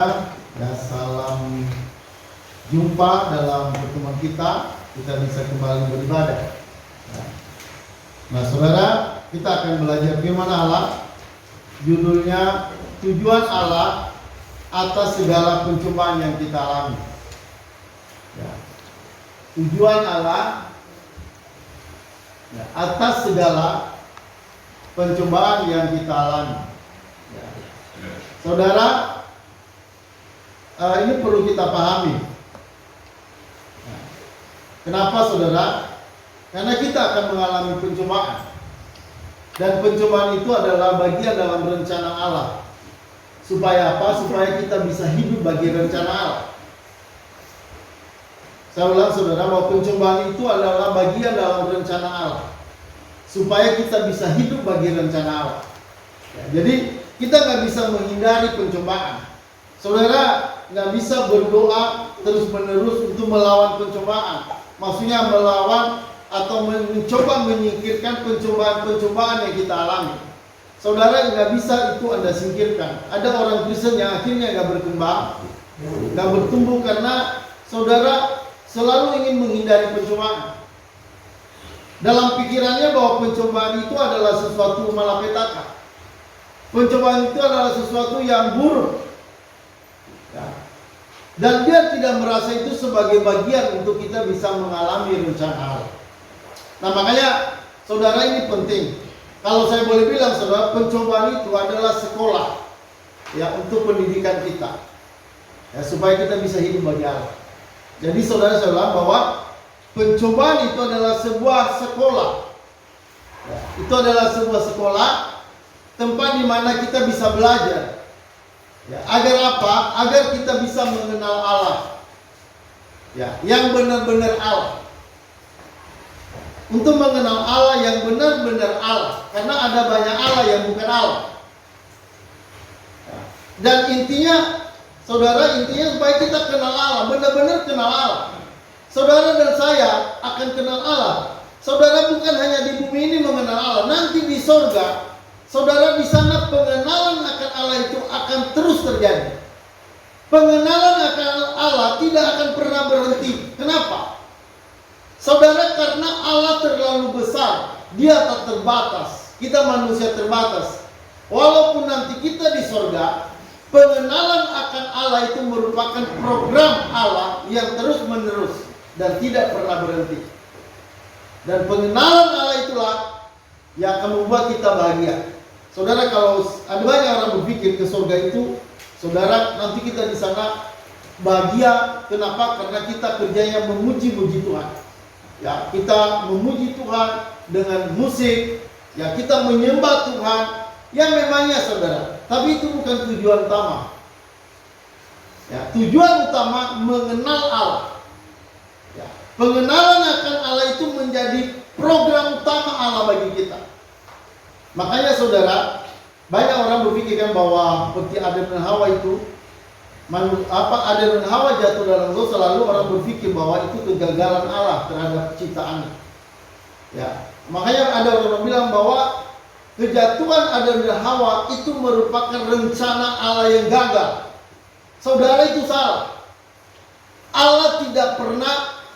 Ya, salam jumpa dalam pertemuan kita bisa kembali beribadah. Nah, saudara, kita akan belajar firman Allah. Judulnya tujuan Allah atas segala pencobaan yang kita alami. Ya. Tujuan Allah atas segala pencobaan yang kita alami. Ya. Saudara, ini perlu kita pahami. Kenapa, saudara? Karena kita akan mengalami pencobaan. Dan pencobaan itu adalah bagian dalam rencana Allah. Supaya apa? Supaya kita bisa hidup bagi rencana Allah. Saya ulang, saudara, bahwa pencobaan itu adalah bagian dalam rencana Allah. Supaya kita bisa hidup bagi rencana Allah. Ya, jadi kita nggak bisa menghindari pencobaan. Saudara nggak bisa berdoa terus-menerus untuk melawan pencobaan. Maksudnya melawan atau mencoba menyingkirkan pencobaan-pencobaan yang kita alami. Saudara nggak bisa itu Anda singkirkan. Ada orang Kristen yang akhirnya nggak berkembang, nggak bertumbuh karena saudara selalu ingin menghindari pencobaan. Dalam pikirannya bahwa pencobaan itu adalah sesuatu malapetaka. Pencobaan itu adalah sesuatu yang buruk. Ya. Dan dia tidak merasa itu sebagai bagian untuk kita bisa mengalami rencana Allah. Nah, makanya saudara, ini penting. Kalau saya boleh bilang, saudara, pencobaan itu adalah sekolah ya untuk pendidikan kita. Ya, supaya kita bisa hidup bagi Allah. Jadi saudara bilang bahwa pencobaan itu adalah sebuah sekolah. Ya, itu adalah sebuah sekolah, tempat di mana kita bisa belajar. Ya, agar apa? Agar kita bisa mengenal Allah. Ya, yang benar-benar Allah. Untuk mengenal Allah yang benar-benar Allah. Karena ada banyak Allah yang bukan Allah. Ya. Dan intinya, saudara, supaya kita kenal Allah, benar-benar kenal Allah. Saudara dan saya akan kenal Allah. Saudara bukan hanya di bumi ini mengenal Allah, nanti di sorga, saudara di sana pengenalan akan Allah itu akan terus terjadi. Pengenalan akan Allah tidak akan pernah berhenti. Kenapa? Saudara, karena Allah terlalu besar, Dia tak terbatas. Kita manusia terbatas. Walaupun nanti kita di sorga, pengenalan akan Allah itu merupakan program Allah yang terus menerus dan tidak pernah berhenti. Dan pengenalan Allah itulah yang akan membuat kita bahagia. Saudara, kalau ada banyak orang berpikir ke surga itu, saudara, nanti kita di sana bahagia. Kenapa? Karena kita kerjanya memuji-muji Tuhan. Ya, kita memuji Tuhan dengan musik. Ya, kita menyembah Tuhan. Yang memangnya, saudara. Tapi itu bukan tujuan utama. Ya, tujuan utama mengenal Allah. Ya, pengenalan akan Allah itu menjadi program utama Allah bagi kita. Makanya saudara, banyak orang berpikirkan bahwa seperti Adam dan Hawa itu, Adam dan Hawa jatuh dalam dosa, lalu orang berpikir bahwa itu kegagalan Allah terhadap ciptaannya. Ya, makanya ada orang bilang bahwa kejatuhan Adam dan Hawa itu merupakan rencana Allah yang gagal. Saudara, itu salah. Allah tidak pernah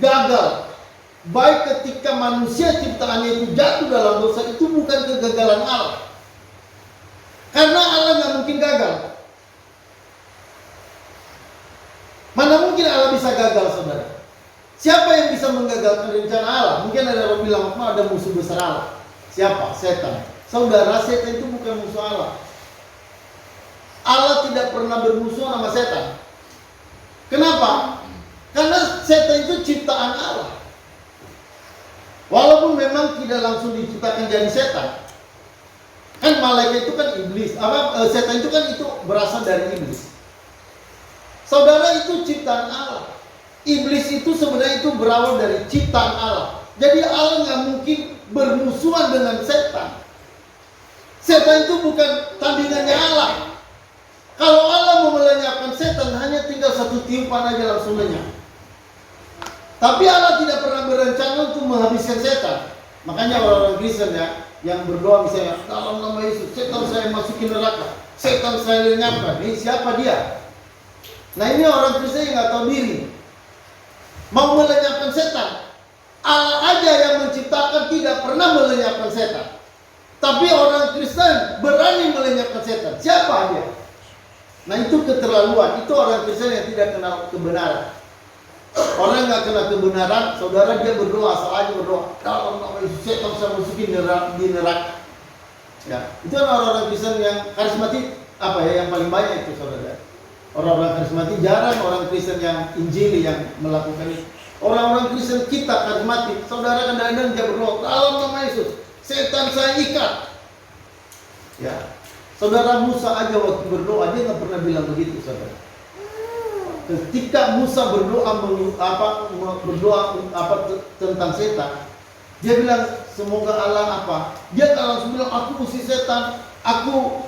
gagal. Baik ketika manusia ciptaannya itu jatuh dalam dosa, itu bukan kegagalan Allah. Karena Allah nggak mungkin gagal. Mana mungkin Allah bisa gagal, saudara? Siapa yang bisa menggagalkan rencana Allah? Mungkin ada orang bilang, ada musuh besar Allah. Siapa? Setan. Saudara, setan itu bukan musuh Allah. Allah tidak pernah bermusuhan sama setan. Kenapa? Karena setan itu ciptaan Allah. Walaupun memang tidak langsung diciptakan jadi setan. Kan malaikat itu kan iblis. Setan itu kan itu berasal dari iblis. Saudara, itu ciptaan Allah. Iblis itu sebenarnya itu berawal dari ciptaan Allah. Jadi Allah nggak mungkin bermusuhan dengan setan. Setan itu bukan tandingannya Allah. Kalau Allah mau melenyapkan setan, hanya tinggal satu tiupan aja langsung lenyap. Tapi Allah tidak pernah berencana untuk menghabiskan setan. Makanya orang-orang Kristen ya, yang berdoa misalnya, dalam nama Yesus, setan saya masukin neraka, setan saya lenyapkan. Ini siapa dia? Nah ini orang Kristen yang nggak tahu diri, mau melenyapkan setan. Allah aja yang menciptakan tidak pernah melenyapkan setan. Tapi orang Kristen berani melenyapkan setan. Siapa dia? Nah itu keterlaluan. Itu orang Kristen yang tidak kenal kebenaran. Orang nggak kenal kebenaran, saudara, dia berdoa, asal aja berdoa, dalam nama Yesus setan saya masukin di neraka. Ya, itu orang-orang Kristen yang karismatik yang paling banyak itu, saudara. Orang-orang karismatik jarang orang Kristen yang Injili yang melakukan itu. Orang-orang Kristen kita karismatik, saudara, kadang-kadang dia berdoa dalam nama Yesus, setan saya ikat. Ya, saudara, Musa aja waktu berdoa dia nggak pernah bilang begitu, saudara. Ketika Musa berdoa tentang setan, dia bilang semoga Allah dia langsung bilang aku usir setan, aku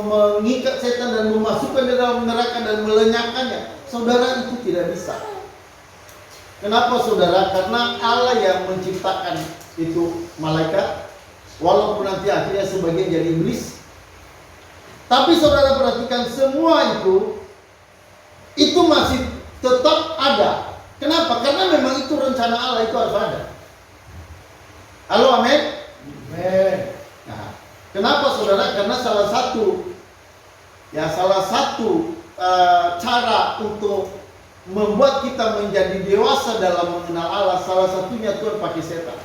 mengikat setan dan memasukkan di dalam neraka dan melenyapkannya. Saudara, itu tidak bisa. Kenapa, saudara? Karena Allah yang menciptakan itu malaikat, walaupun nanti akhirnya sebagian jadi iblis. Tapi saudara perhatikan, semua itu masih tetap ada. Kenapa? Karena memang itu rencana Allah, itu harus ada. Halo, amin? Amin. Nah, kenapa, saudara? Karena salah satu cara untuk membuat kita menjadi dewasa dalam mengenal Allah, salah satunya Tuhan pakai setan.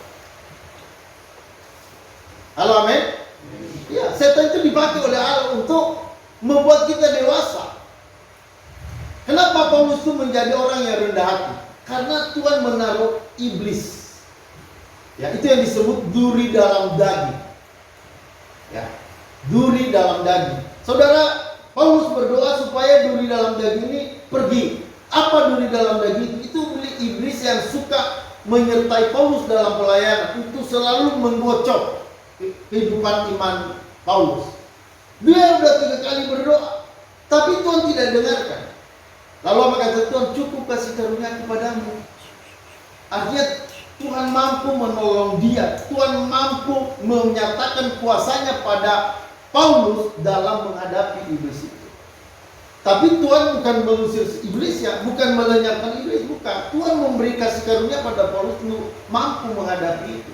Halo, amin? Ya, setan itu dipakai oleh Allah untuk membuat kita dewasa. Kenapa Paulus itu menjadi orang yang rendah hati? Karena Tuhan menaruh iblis. Ya, itu yang disebut duri dalam daging. Ya, duri dalam daging. Saudara, Paulus berdoa supaya duri dalam daging ini pergi. Apa duri dalam daging? Itu iblis yang suka menyertai Paulus dalam pelayanan untuk selalu menggocok kehidupan iman Paulus. Dia udah 3 kali berdoa, tapi Tuhan tidak dengarkan. Lalu apa kata Tuhan? Cukup kasih karunia kepadamu. Artinya Tuhan mampu menolong dia. Tuhan mampu menyatakan kuasanya pada Paulus dalam menghadapi iblis itu. Tapi Tuhan bukan mengusir iblisnya, bukan melenyapkan iblis, bukan. Tuhan memberi kasih karunia pada Paulus untuk mampu menghadapi itu.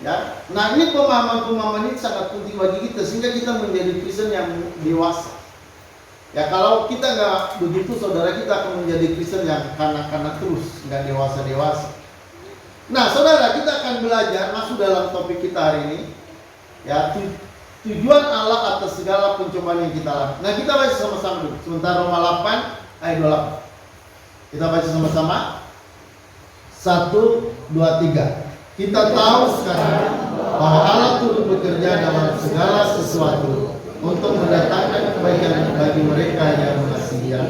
Ya, nah ini pemahaman-pemahaman ini sangat penting bagi kita sehingga kita menjadi Kristen yang dewasa. Ya, kalau kita nggak begitu, saudara, kita akan menjadi Kristen yang kanak-kanak terus, nggak dewasa-dewasa. Nah, saudara, kita akan belajar masuk dalam topik kita hari ini. Ya, tujuan Allah atas segala pencobaan yang kita lakukan. Nah, kita baca sama-sama dulu. Sebentar, Roma 8 ayat 28. Kita baca sama-sama. 1, 2, 3. Kita tahu sekarang bahwa Allah turut bekerja dalam segala sesuatu untuk mendatangkan kebaikan bagi mereka yang mengasihi Dia,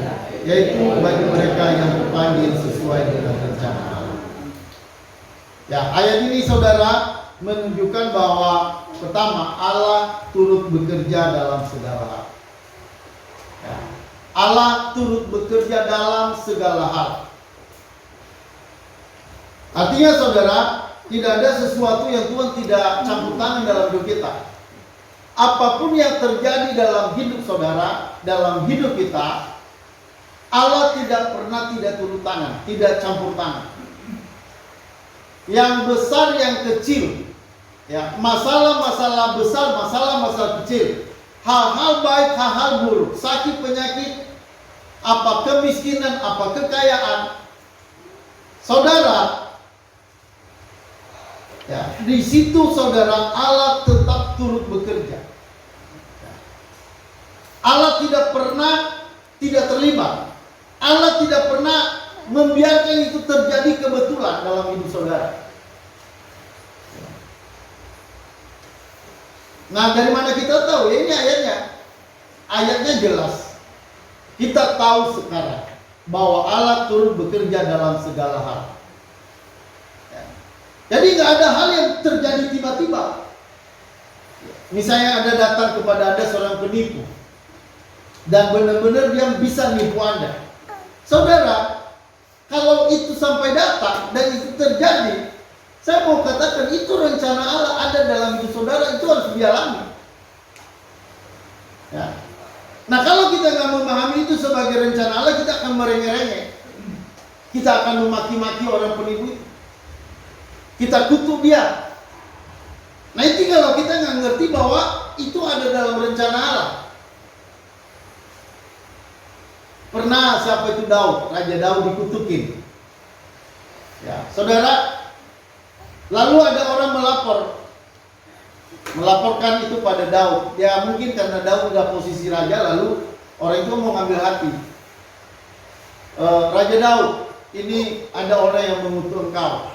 yaitu bagi mereka yang dipanggil sesuai dengan rencana Allah. Ya, ayat ini, saudara, menunjukkan bahwa pertama, Allah turut bekerja dalam segala hal. Ya, Allah turut bekerja dalam segala hal. Artinya, saudara, tidak ada sesuatu yang Tuhan tidak campur tangan dalam hidup kita. Apapun yang terjadi dalam hidup saudara, dalam hidup kita, Allah tidak pernah tidak turun tangan, tidak campur tangan. Yang besar, yang kecil, ya, masalah-masalah besar, masalah-masalah kecil, hal-hal baik, hal-hal buruk, sakit, penyakit, apa kemiskinan, apa kekayaan, saudara, ya, di situ, saudara, Allah tetap turut bekerja. Allah tidak pernah tidak terlibat. Allah tidak pernah membiarkan itu terjadi kebetulan dalam hidup saudara. Nah, dari mana kita tahu? Ya, ini ayatnya. Ayatnya jelas. Kita tahu sekarang bahwa Allah turut bekerja dalam segala hal. Jadi nggak ada hal yang terjadi tiba-tiba. Misalnya Anda datang kepada Anda seorang penipu, dan benar-benar dia bisa nipu Anda. Saudara, kalau itu sampai datang dan itu terjadi, saya mau katakan itu rencana Allah ada dalam hidup saudara, itu harus dialami. Ya. Nah kalau kita nggak memahami itu sebagai rencana Allah, kita akan merengek-rengek. Kita akan memaki-maki orang penipu itu. Kita kutuk dia. Nah itu kalau kita nggak ngerti bahwa itu ada dalam rencana Allah. Pernah siapa itu Daud, Raja Daud dikutukin. Ya, saudara, lalu ada orang melaporkan itu pada Daud. Ya mungkin karena Daud udah posisi raja, lalu orang itu mau ngambil hati. Raja Daud, ini ada orang yang mengutuk engkau.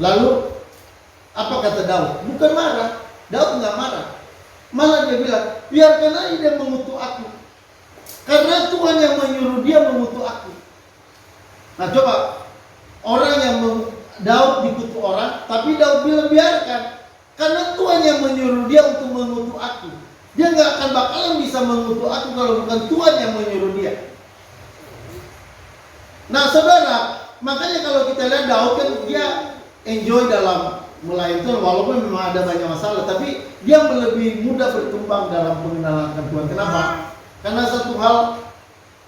Lalu apa kata Daud? Bukan marah. Daud nggak marah. Malah dia bilang, biarkan aja dia mengutuk aku. Karena Tuhan yang menyuruh dia mengutuk aku. Nah coba, orang yang Daud dikutuk orang, tapi Daud bilang biarkan. Karena Tuhan yang menyuruh dia untuk mengutuk aku. Dia nggak akan bakalan bisa mengutuk aku kalau bukan Tuhan yang menyuruh dia. Nah saudara, makanya kalau kita lihat Daud kan dia enjoy dalam melayani, walaupun memang ada banyak masalah, tapi dia lebih mudah berkembang dalam pengenalan Tuhan. Kenapa? Karena satu hal,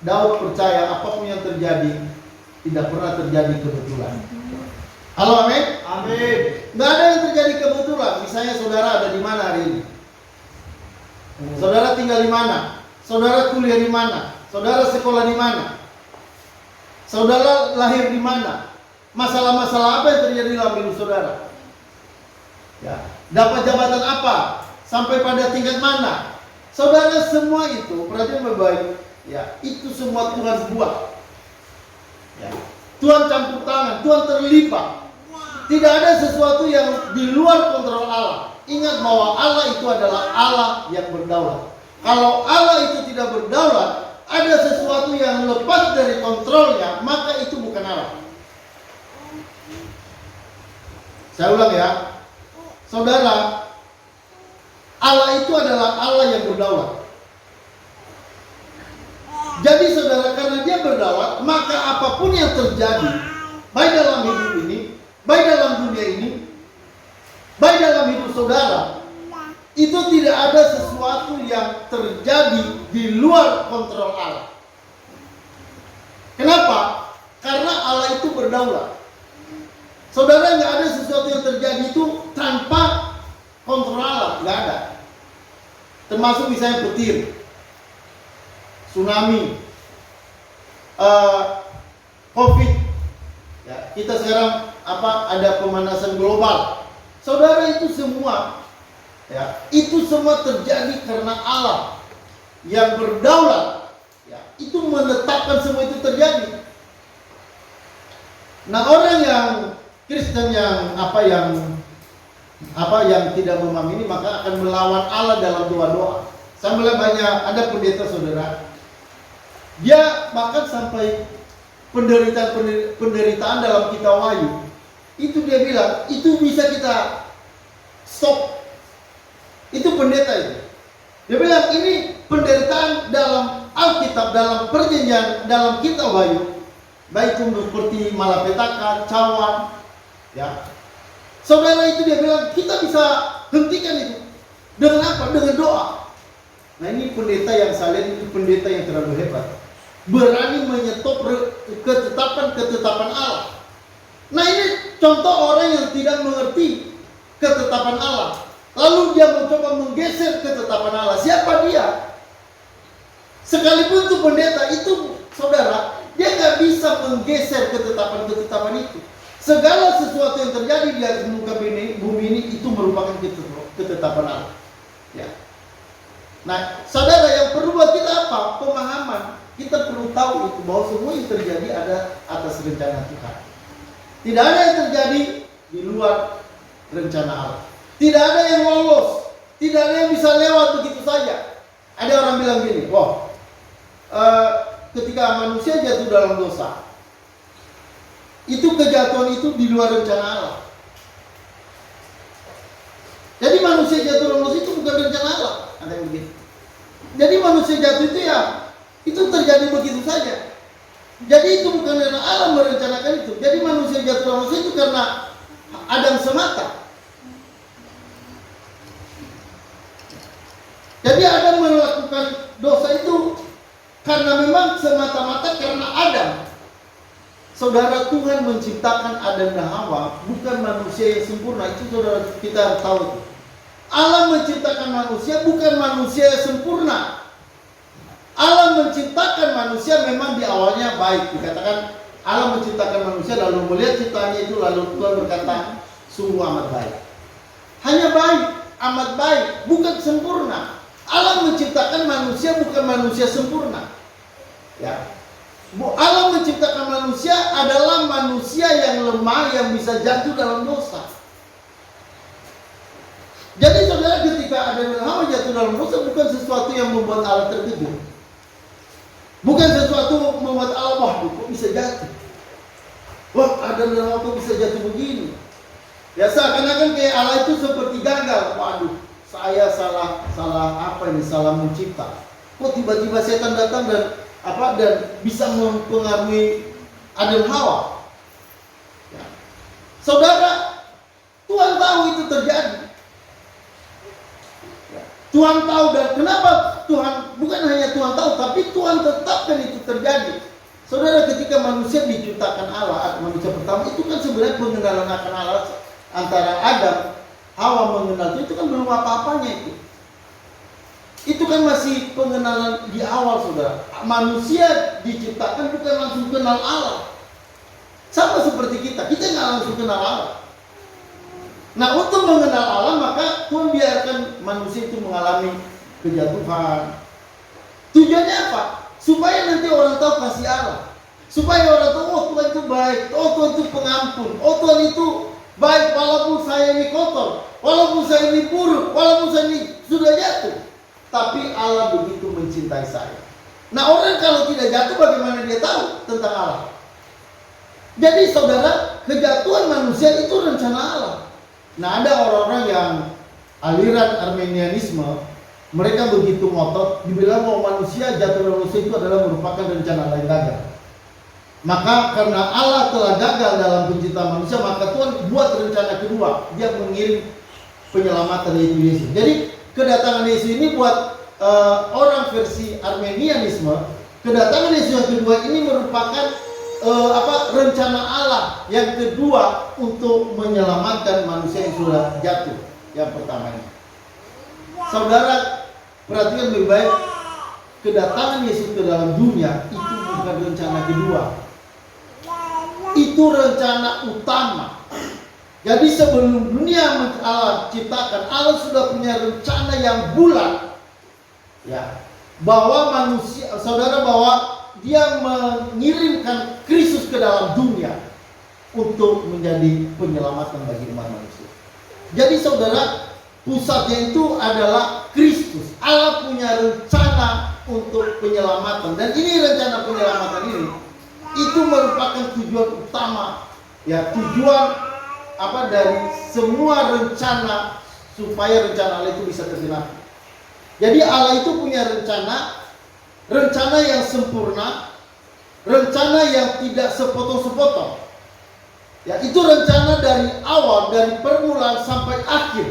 Daud percaya apapun yang terjadi tidak pernah terjadi kebetulan. Halo, amin? Amin. Nggak ada yang terjadi kebetulan. Misalnya saudara ada di mana hari ini? Saudara tinggal di mana? Saudara kuliah di mana? Saudara sekolah di mana? Saudara lahir di mana? Masalah-masalah apa yang terjadi dalam hidup saudara? Ya, dapat jabatan apa? Sampai pada tingkat mana? Saudara semua itu, perhatian baik-baik. Ya, itu semua Tuhan buat. Ya, Tuhan campur tangan, Tuhan terlibat. Tidak ada sesuatu yang di luar kontrol Allah. Ingat bahwa Allah itu adalah Allah yang berdaulat. Kalau Allah itu tidak berdaulat, ada sesuatu yang lepas dari kontrolnya, maka itu bukan Allah. Saya ulang ya. Saudara, Allah itu adalah Allah yang berdaulat. Jadi saudara, karena dia berdaulat, maka apapun yang terjadi, baik dalam hidup ini, baik dalam dunia ini, baik dalam hidup saudara, itu tidak ada sesuatu yang terjadi di luar kontrol Allah. Kenapa? Karena Allah itu berdaulat. Saudara, nggak ada sesuatu yang terjadi itu tanpa kontrol Allah, nggak ada. Termasuk misalnya petir, tsunami, COVID. Ya, kita sekarang ada pemanasan global. Saudara, itu semua, ya, itu semua terjadi karena Allah yang berdaulat. Ya, itu menetapkan semua itu terjadi. Nah, orang yang Kristen yang tidak memahami ini, maka akan melawan Allah dalam doa-doa. Saya melihat banyak ada pendeta saudara, dia bahkan sampai penderitaan dalam kitab Wahyu, itu dia bilang itu bisa kita stop. Itu pendeta itu. Dia bilang ini penderitaan dalam Alkitab, dalam perjanjian, dalam kitab Wahyu, baik itu seperti malapetaka, cawan, ya. Saudara, itu dia bilang kita bisa hentikan itu dengan apa? Dengan doa. Nah, ini pendeta yang saya lihat itu pendeta yang terlalu hebat, berani menyetop ketetapan Allah. Nah, ini contoh orang yang tidak mengerti ketetapan Allah, lalu dia mencoba menggeser ketetapan Allah. Siapa dia? Sekalipun itu pendeta, itu saudara, dia nggak bisa menggeser ketetapan-ketetapan itu. Segala sesuatu yang terjadi di atas muka bumi ini itu merupakan ketetapan Allah. Ya. Nah, saudara, yang perlu buat kita apa? Pemahaman. Kita perlu tahu itu bahwa semua yang terjadi ada atas rencana Tuhan. Tidak ada yang terjadi di luar rencana Allah. Tidak ada yang lolos. Tidak ada yang bisa lewat begitu saja. Ada orang bilang gini, wah, ketika manusia jatuh dalam dosa, itu kejatuhan itu di luar rencana Allah. Jadi manusia jatuh dalam dosa itu bukan rencana Allah. Ada yang begitu. Jadi manusia jatuh itu ya, itu terjadi begitu saja. Jadi itu bukan karena Allah merencanakan itu. Jadi manusia jatuh dalam dosa itu karena Adam semata. Jadi Adam melakukan dosa itu karena memang semata-mata karena Adam. Saudara, Tuhan menciptakan Adam dan Hawa bukan manusia yang sempurna. Itu saudara kita tahu. Allah menciptakan manusia bukan manusia yang sempurna. Allah menciptakan manusia memang di awalnya baik. Dikatakan Allah menciptakan manusia lalu melihat ciptaannya itu lalu Tuhan berkata sungguh amat baik. Hanya baik, amat baik, bukan sempurna. Allah menciptakan manusia bukan manusia sempurna. Ya. Allah menciptakan manusia adalah manusia yang lemah yang bisa jatuh dalam dosa. Jadi saudara, ketika Adam dan Hawa jatuh dalam dosa bukan sesuatu yang membuat Allah terkejut. Bukan sesuatu membuat Allah, wah kok bisa jatuh. Wah, Adam dan Hawa kok bisa jatuh begini. Ya seakan-akan kayak Allah itu seperti gagal. Waduh, saya salah apa ini? Salah mencipta. Kok tiba-tiba setan datang dan bisa mempengaruhi Adam Hawa. Ya. Saudara, Tuhan tahu itu terjadi. Tuhan tahu, dan kenapa Tuhan, bukan hanya Tuhan tahu, tapi Tuhan tetapkan itu terjadi. Saudara, ketika manusia diciptakan Allah, manusia pertama itu kan sebenarnya pengenalan akan Allah antara Adam, Hawa mengenal itu kan belum apa-apanya itu. Itu kan masih pengenalan di awal, saudara. Manusia diciptakan bukan langsung kenal Allah. Sama seperti kita nggak langsung kenal Allah. Nah, untuk mengenal Allah maka Tuhan biarkan manusia itu mengalami kejatuhan. Tujuannya apa? Supaya nanti orang tahu kasih Allah. Supaya orang tahu, oh Tuhan itu baik, oh Tuhan itu pengampun, oh Tuhan itu baik walaupun saya ini kotor, walaupun saya ini buruk, walaupun saya ini sudah jatuh. Tapi Allah begitu mencintai saya. Nah, orang kalau tidak jatuh bagaimana dia tahu tentang Allah? Jadi saudara, kejatuhan manusia itu rencana Allah. Nah, ada orang-orang yang aliran Armenianisme, mereka begitu ngotot, dibilang bahwa manusia jatuh dalam dosa itu adalah merupakan rencana Allah yang gagal. Maka karena Allah telah gagal dalam penciptaan manusia, maka Tuhan buat rencana kedua, dia mengirim penyelamatan yaitu Yesus. Jadi kedatangan Yesus ini buat orang versi Armenianisme, kedatangan Yesus yang kedua ini merupakan rencana Allah yang kedua untuk menyelamatkan manusia yang sudah jatuh. Yang pertama ini, saudara perhatikan lebih baik, kedatangan Yesus ke dalam dunia itu bukan rencana kedua, itu rencana utama. Jadi sebelum dunia Allah ciptakan, Allah sudah punya rencana yang bulat, ya, bahwa manusia, saudara, bahwa dia mengirimkan Kristus ke dalam dunia untuk menjadi penyelamatan bagi umat manusia. Jadi saudara, pusatnya itu adalah Kristus. Allah punya rencana untuk penyelamatan, dan ini rencana penyelamatan ini itu merupakan tujuan utama, ya, tujuan dari semua rencana supaya rencana Allah itu bisa tergenapi. Jadi Allah itu punya rencana yang sempurna, rencana yang tidak sepotong-sepotong. Ya, itu rencana dari awal, dari permulaan sampai akhir.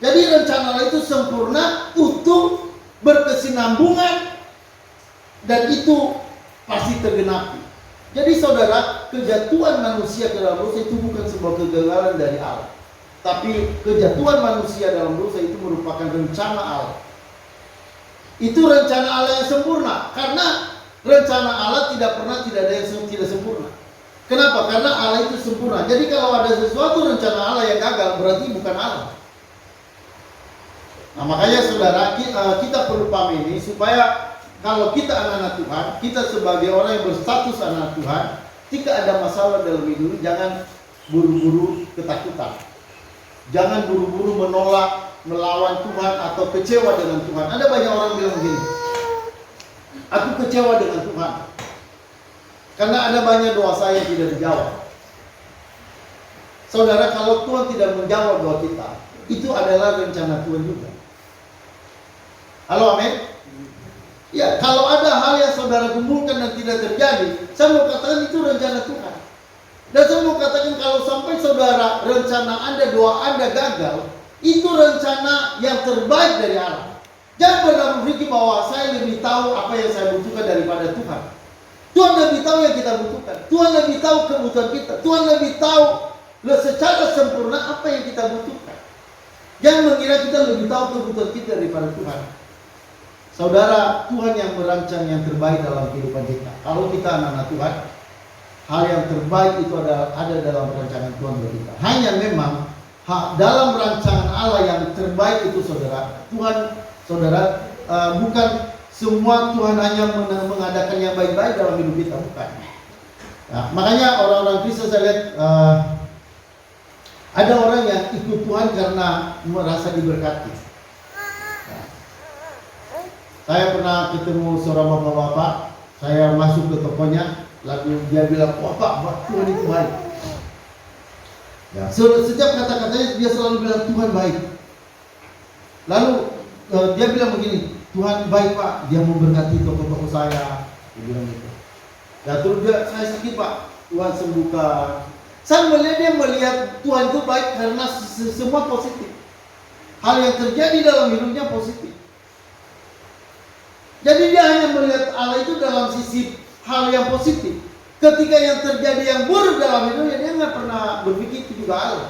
Jadi rencana Allah itu sempurna, utuh, berkesinambungan, dan itu pasti tergenapi. Jadi saudara, kejatuhan manusia ke dalam dosa itu bukan sebuah kegagalan dari Allah, tapi kejatuhan manusia dalam dosa itu merupakan rencana Allah. Itu rencana Allah yang sempurna, karena rencana Allah tidak ada yang tidak sempurna. Kenapa? Karena Allah itu sempurna. Jadi kalau ada sesuatu rencana Allah yang gagal, berarti bukan Allah. Nah, makanya saudara, kita perlu paham ini supaya kalau kita anak-anak Tuhan, kita sebagai orang yang berstatus anak Tuhan, jika ada masalah dalam hidup, jangan buru-buru ketakutan. Jangan buru-buru menolak, melawan Tuhan atau kecewa dengan Tuhan. Ada banyak orang bilang begini, aku kecewa dengan Tuhan karena ada banyak doa saya yang tidak dijawab. Saudara, kalau Tuhan tidak menjawab doa kita, itu adalah rencana Tuhan juga. Halo, amin. Ya, kalau ada hal yang saudara gumulkan dan tidak terjadi, saya mau katakan itu rencana Tuhan. Dan saya mau katakan kalau sampai saudara rencana Anda, doa Anda gagal, itu rencana yang terbaik dari Allah. Jangan pernah berpikir bahwa saya lebih tahu apa yang saya butuhkan daripada Tuhan. Tuhan lebih tahu yang kita butuhkan. Tuhan lebih tahu kebutuhan kita. Tuhan lebih tahu secara sempurna apa yang kita butuhkan. Jangan mengira kita lebih tahu kebutuhan kita daripada Tuhan. Saudara, Tuhan yang merancang yang terbaik dalam kehidupan kita. Kalau kita anak-anak Tuhan, hal yang terbaik itu ada dalam rancangan Tuhan bagi kita. Hanya memang dalam rancangan Allah yang terbaik itu saudara, bukan semua Tuhan hanya mengadakan yang baik-baik dalam hidup kita, bukan. Nah, makanya orang-orang Kristen saya lihat ada orang yang ikut Tuhan karena merasa diberkati. Nah, saya pernah ketemu seorang bapak-bapak, saya masuk ke tokonya, lalu dia bilang, wah Pak, Tuhan itu baik. Ya, setiap kata-katanya dia selalu bilang Tuhan baik. Lalu dia bilang begini, Tuhan baik Pak, dia memberkati toko-toko saya. Dia bilang gitu. Ya terus saya sakit Pak, Tuhan sembuhkan. Saya melihat Tuhan itu baik karena semua positif. Hal yang terjadi dalam hidupnya positif. Jadi dia hanya melihat Allah itu dalam sisi hal yang positif. Ketika yang terjadi yang buruk dalam hidupnya, dia nggak pernah berpikir itu juga Allah.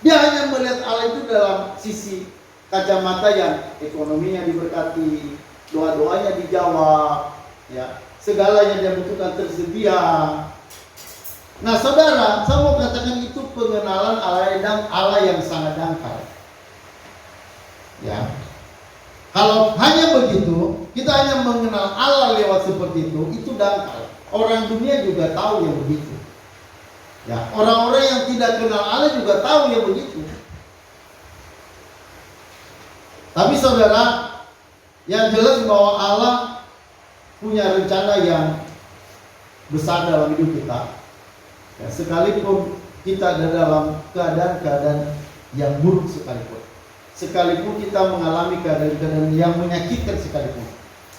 Dia hanya melihat Allah itu dalam sisi kacamata yang ekonominya diberkati, doa-doanya dijawab, ya, segala yang dia butuhkan tersedia. Nah saudara, saya mau katakan itu pengenalan Allah yang sangat dangkal. Ya, kalau hanya begitu, kita hanya mengenal Allah lewat seperti itu dangkal. Orang dunia juga tahu yang begitu. Ya, orang-orang yang tidak kenal Allah juga tahu yang begitu. Tapi saudara, yang jelas bahwa Allah punya rencana yang besar dalam hidup kita. Ya, sekalipun kita ada dalam keadaan-keadaan yang buruk sekalipun kita mengalami keadaan-keadaan yang menyakitkan sekalipun.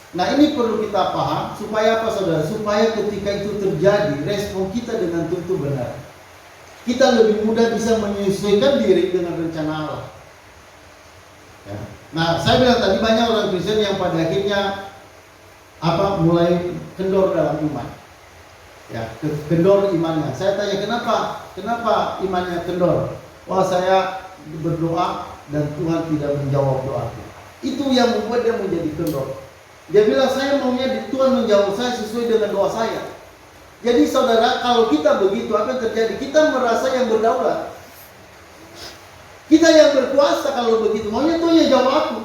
Nah ini perlu kita paham, supaya apa saudara? Supaya ketika itu terjadi, respon kita dengan tentu benar. Kita lebih mudah bisa menyesuaikan diri dengan rencana Allah. Ya. Nah saya bilang tadi banyak orang Kristen yang pada akhirnya mulai kendor dalam iman. Ya, kendor imannya. Saya tanya kenapa imannya kendor? Wah saya berdoa dan Tuhan tidak menjawab doaku. Itu yang membuat dia menjadi kendor. Dia bilang saya maunya Tuhan menjawab saya sesuai dengan doa saya. Jadi saudara, kalau kita begitu apa yang terjadi? Kita merasa yang berdaulat. Kita yang berkuasa kalau begitu. Maunya Tuhan yang jawab aku.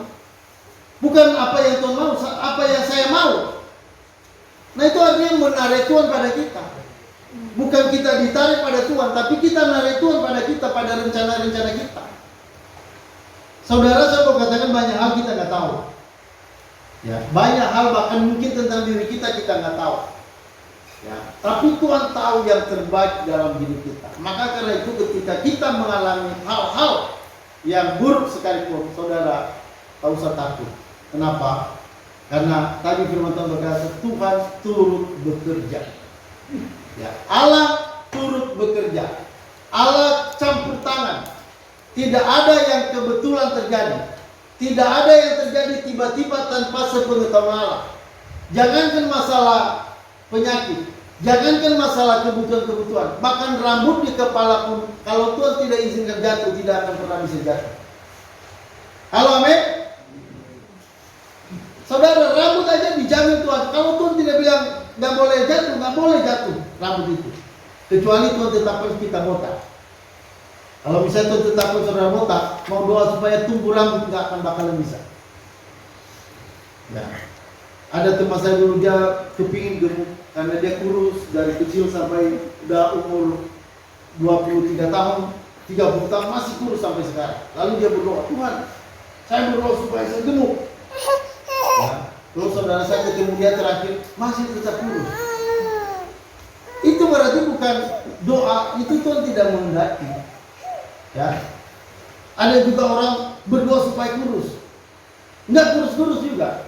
Bukan apa yang Tuhan mau, apa yang saya mau. Nah itu artinya menarik Tuhan pada kita. Bukan kita ditarik pada Tuhan, tapi kita menarik Tuhan pada kita, pada rencana-rencana kita. Saudara, saya mau katakan banyak hal kita nggak tahu. Ya, banyak hal bahkan mungkin tentang diri kita nggak tahu. Ya, tapi Tuhan tahu yang terbaik dalam hidup kita. Maka karena itu ketika kita mengalami hal-hal yang buruk sekalipun, saudara, tak usah takut. Kenapa? Karena tadi firman Tuhan berkata Tuhan turut bekerja. Ya, Allah turut bekerja. Allah campur tangan. Tidak ada yang kebetulan terjadi. Tidak ada yang terjadi tiba-tiba tanpa sepengetahuan Allah. Jangankan masalah penyakit, jangankan masalah kebutuhan-kebutuhan, bahkan rambut di kepala pun kalau Tuhan tidak izinkan jatuh, tidak akan pernah bisa jatuh. Halo, amin. Saudara, rambut aja dijamin Tuhan. Kalau Tuhan tidak bilang nggak boleh jatuh rambut itu, kecuali Tuhan tetapkan kita botak. Kalau misalnya Tuhan tetapkan saudara botak, mau doa supaya tumbuh rambut nggak akan bakalan bisa. Ya. Ada teman saya dulu dia kepingin gemuk karena dia kurus dari kecil sampai udah umur 23 tahun, 30 tahun masih kurus sampai sekarang. Lalu dia berdoa, Tuhan, saya berdoa supaya saya gemuk. Ya. Terus saudara saya ketemu dia terakhir masih tetap kurus. Itu berarti bukan doa, itu Tuhan tidak menghendaki. Ya, ada juga orang berdoa supaya kurus, nggak kurus-kurus juga.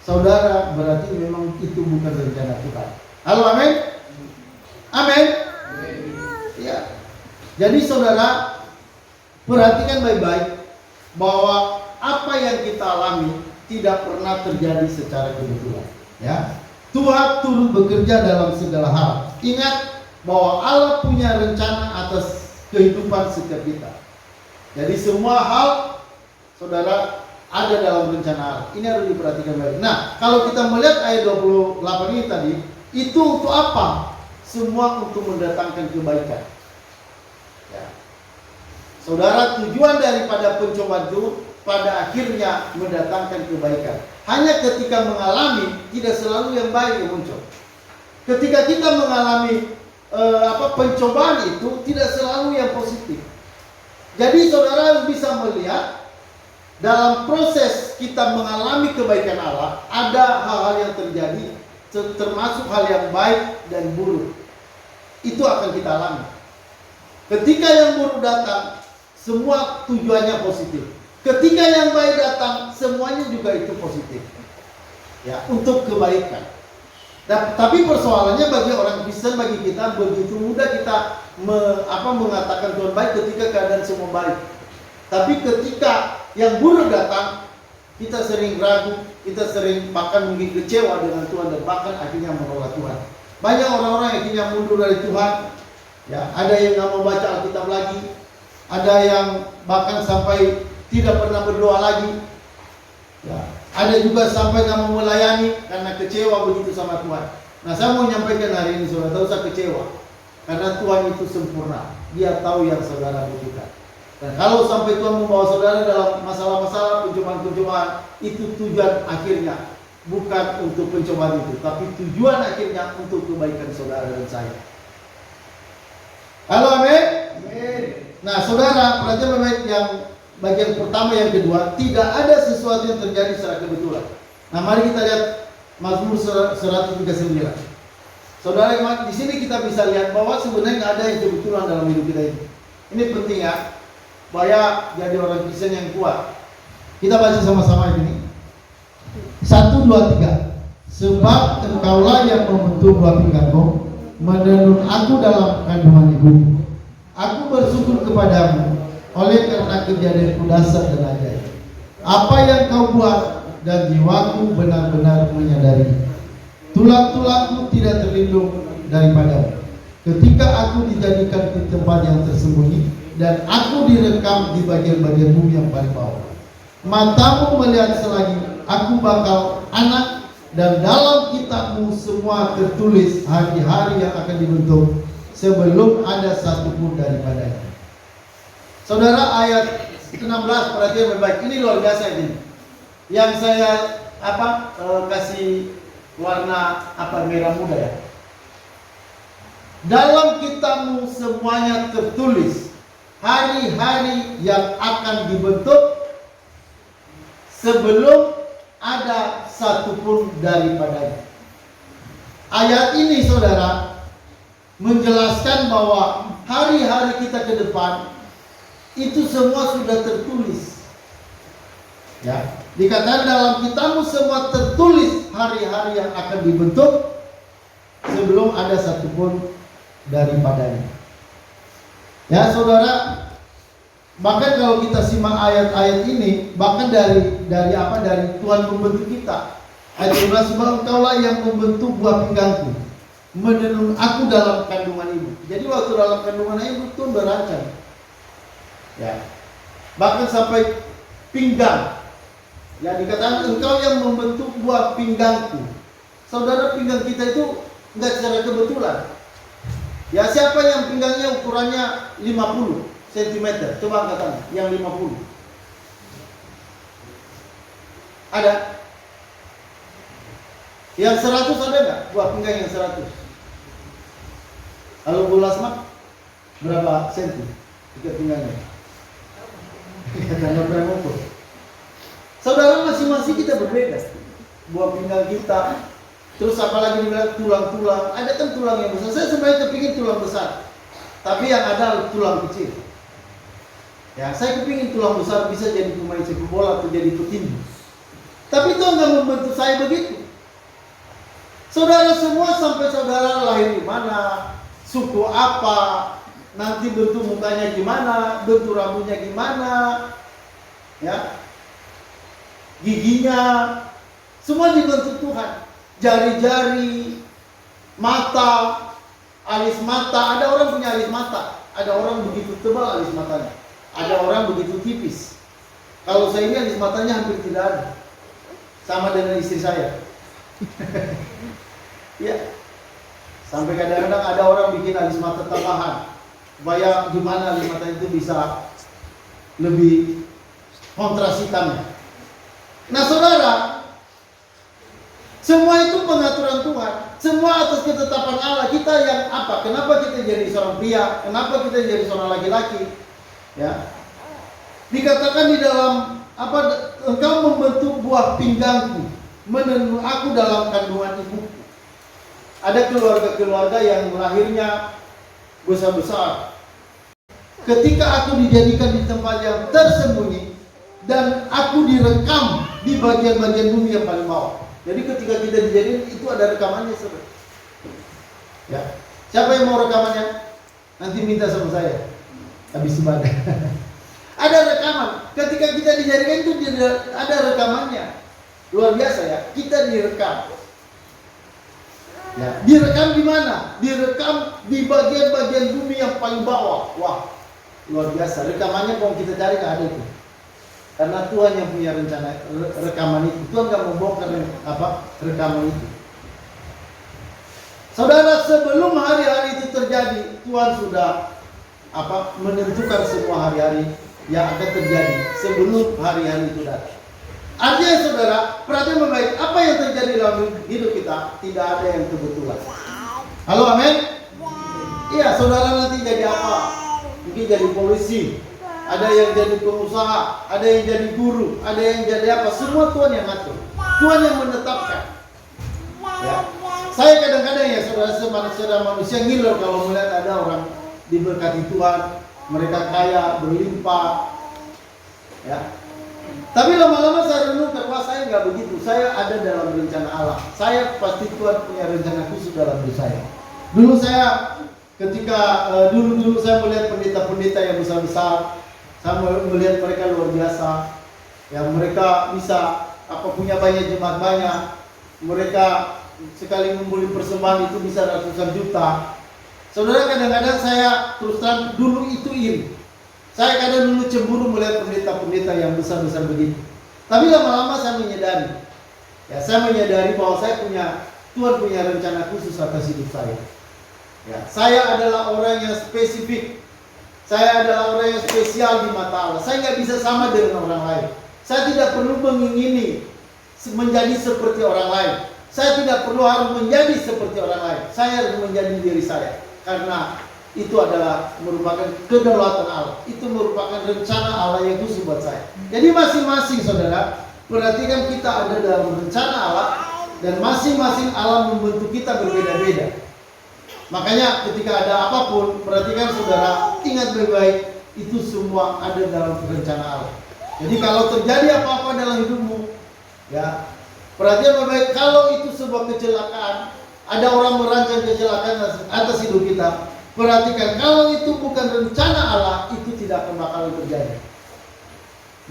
Saudara, berarti memang itu bukan rencana Tuhan. Halo, amin, amin. Ya, jadi saudara perhatikan baik-baik bahwa apa yang kita alami tidak pernah terjadi secara kebetulan. Ya, Tuhan turut bekerja dalam segala hal. Ingat bahwa Allah punya rencana atas kehidupan setiap kita. Jadi semua hal, saudara, ada dalam rencana Allah. Ini harus diperhatikan baik. Nah, kalau kita melihat ayat 28 ini tadi, itu untuk apa? Semua untuk mendatangkan kebaikan. Ya. Saudara, tujuan daripada pencobaan itu pada akhirnya mendatangkan kebaikan. Hanya ketika mengalami, tidak selalu yang baik yang muncul. Ketika kita mengalami pencobaan itu tidak selalu yang positif. Jadi saudara bisa melihat dalam proses kita mengalami kebaikan Allah, ada hal-hal yang terjadi, termasuk hal yang baik dan buruk. Itu akan kita alami. Ketika yang buruk datang, semua tujuannya positif. Ketika yang baik datang, semuanya juga itu positif. Ya, untuk kebaikan. Tapi persoalannya bagi orang Kristen, bagi kita begitu mudah kita mengatakan Tuhan baik ketika keadaan semua baik. Tapi ketika yang buruk datang, kita sering ragu, kita sering bahkan mungkin kecewa dengan Tuhan dan bahkan akhirnya menolak Tuhan. Banyak orang-orang yang akhirnya mundur dari Tuhan. Ya, ada yang nggak mau baca Alkitab lagi, ada yang bahkan sampai tidak pernah berdoa lagi. Ya, ada juga sampai nggak mau melayani karena kecewa begitu sama Tuhan. Nah, saya mau menyampaikan hari ini, saudara, tak usah kecewa, karena Tuhan itu sempurna. Dia tahu yang saudara butuhkan. Dan kalau sampai Tuhan membawa saudara dalam masalah-masalah, pencobaan-pencobaan, itu tujuan akhirnya bukan untuk pencobaan itu, tapi tujuan akhirnya untuk kebaikan saudara dan saya. Halo, amin. Nah, saudara, perhatian baik yang bagian pertama, yang kedua, tidak ada sesuatu yang terjadi secara kebetulan. Nah, mari kita lihat Mazmur 139. Saudara, di sini kita bisa lihat bahwa sebenarnya nggak ada yang kebetulan dalam hidup kita ini. Ini penting ya, supaya jadi orang Kristen yang kuat. Kita baca sama-sama ini. 1, 2, 3. Sebab engkaulah yang membentuk buah pinggangku, menenun aku dalam kandungan ibu. Aku bersyukur kepadamu oleh karena kejadianku dasar dan ajaib. Apa yang kau buat dan jiwaku benar-benar menyadari. Tulang-tulangku tidak terlindung daripadamu. Ketika aku dijadikan di tempat yang tersembunyi dan aku direkam di bagian-bagian bumi yang paling bawah. Matamu melihat selagi aku bakal anak, dan dalam kitabmu semua tertulis hari-hari yang akan dibentuk sebelum ada satupun daripadanya. Saudara, ayat 16 perhatian baik-baik. Ini luar biasa ini. Yang saya kasih warna merah muda ya. Dalam kitabmu semuanya tertulis hari-hari yang akan dibentuk sebelum ada satupun daripadanya. Ayat ini, saudara, menjelaskan bahwa hari-hari kita ke depan itu semua sudah tertulis. Ya, dikatakan dalam kitabmu semua tertulis hari-hari yang akan dibentuk sebelum ada satupun daripadanya. Ya, saudara, bahkan kalau kita simak ayat-ayat ini, bahkan dari Tuhan membentuk kita. Ayat 12, sebab engkaulah yang membentuk buah pinggangku, menenun aku dalam kandungan ibu. Jadi waktu dalam kandungan ibu Tuhan berancang. Ya, bahkan sampai pinggang. Ya, dikatakan engkau yang membentuk buah pinggangku. Saudara, pinggang kita itu enggak secara kebetulan. Ya, siapa yang pinggangnya ukurannya 50 cm? Coba angkat tangan yang 50. Ada? Yang 100 ada enggak? Buah pinggang yang 100. Kalau bulas mah berapa senti? Tiga pinggangnya. Karena berapa ukur. Saudara, masing-masing kita berbeda. Buah pinggang kita. Terus apalagi dibilang tulang-tulang. Ada kan tulang yang besar. Saya sebenarnya kepingin tulang besar. Tapi yang ada tulang kecil. Ya, saya kepingin tulang besar bisa jadi pemain sepak bola atau jadi petinju. Tapi Tuhan nggak membentuk saya begitu. Saudara semua, sampai saudara lahir di mana, suku apa, nanti bentuk mukanya gimana, bentuk rambutnya gimana, ya. giginya, semua dibentuk Tuhan. Jari-jari, mata, alis mata. Ada orang punya alis mata, ada orang begitu tebal alis matanya, ada orang begitu tipis. Kalau saya ini alis matanya hampir tidak ada, sama dengan istri saya. Ya, sampai kadang-kadang ada orang bikin alis mata tambahan. Bayang gimana alis mata itu bisa lebih kontras hitamnya. Nah saudara, semua itu pengaturan Tuhan, semua atas ketetapan Allah. Kita yang apa? Kenapa kita jadi seorang pria? Kenapa kita jadi seorang laki-laki? Ya, dikatakan di dalam apa? Engkau membentuk buah pinggangku, menenun aku dalam kandungan ibuku. Ada keluarga-keluarga yang lahirnya besar-besar. Ketika aku dijadikan di tempat yang tersembunyi dan aku direkam di bagian-bagian bumi yang paling bawah. Jadi ketika kita dijadikan itu ada rekamannya, saudara. Ya, siapa yang mau rekamannya? Nanti minta sama saya habis ibadah. Ada rekaman. Ketika kita dijadikan itu ada rekamannya. Luar biasa ya. Kita direkam. Ya, direkam di mana? Direkam di bagian-bagian bumi yang paling bawah. Wah, luar biasa. Rekamannya kalau kita cari nggak ada itu. Karena Tuhan yang punya rencana rekaman itu. Tuhan nggak membongkar rekaman itu. Saudara, sebelum hari-hari itu terjadi, Tuhan sudah menentukan semua hari-hari yang akan terjadi sebelum hari-hari itu datang. Artinya saudara, perhatian baik, apa yang terjadi dalam hidup kita tidak ada yang kebetulan. Halo, amin? Iya, saudara nanti jadi apa? Mungkin jadi polisi, ada yang jadi pengusaha, ada yang jadi guru, ada yang jadi apa? Semua Tuhan yang ngatur, Tuhan yang menetapkan. Ya. Saya kadang-kadang ya saudara manusia ngiler kalau melihat ada orang diberkati Tuhan, mereka kaya, berlimpah. Ya. Tapi lama-lama saya renungkan, wah saya nggak begitu. Saya ada dalam rencana Allah. Saya pasti Tuhan punya rencana khusus dalam hidup saya. Dulu saya ketika dulu saya melihat pendeta-pendeta yang besar-besar, saya melihat mereka luar biasa. Yang mereka bisa punya banyak jemaat banyak. Mereka sekali ngumpulin persembahan itu bisa ratusan juta. Saudara, kadang-kadang saya terus terang dulu itu iri. Saya kadang dulu cemburu melihat pendeta-pendeta yang besar-besar begitu. Tapi lama-lama saya menyadari. Ya, saya menyadari bahwa Tuhan punya rencana khusus atas hidup saya. Ya, saya adalah orang yang spesifik. Saya adalah orang yang spesial di mata Allah. Saya nggak bisa sama dengan orang lain. Saya tidak perlu mengingini menjadi seperti orang lain. Saya tidak perlu harus menjadi seperti orang lain. Saya harus menjadi diri saya. Karena itu adalah merupakan kedaulatan Allah. Itu merupakan rencana Allah yang khusus buat saya. Jadi masing-masing saudara, perhatikan kita ada dalam rencana Allah. Dan masing-masing Allah membentuk kita berbeda-beda. Makanya ketika ada apapun, perhatikan saudara, ingat baik-baik, itu semua ada dalam rencana Allah. Jadi kalau terjadi apa-apa dalam hidupmu, ya, perhatian baik-baik, kalau itu sebuah kecelakaan, ada orang merancang kecelakaan atas hidup kita, perhatikan, kalau itu bukan rencana Allah, itu tidak akan bakal terjadi.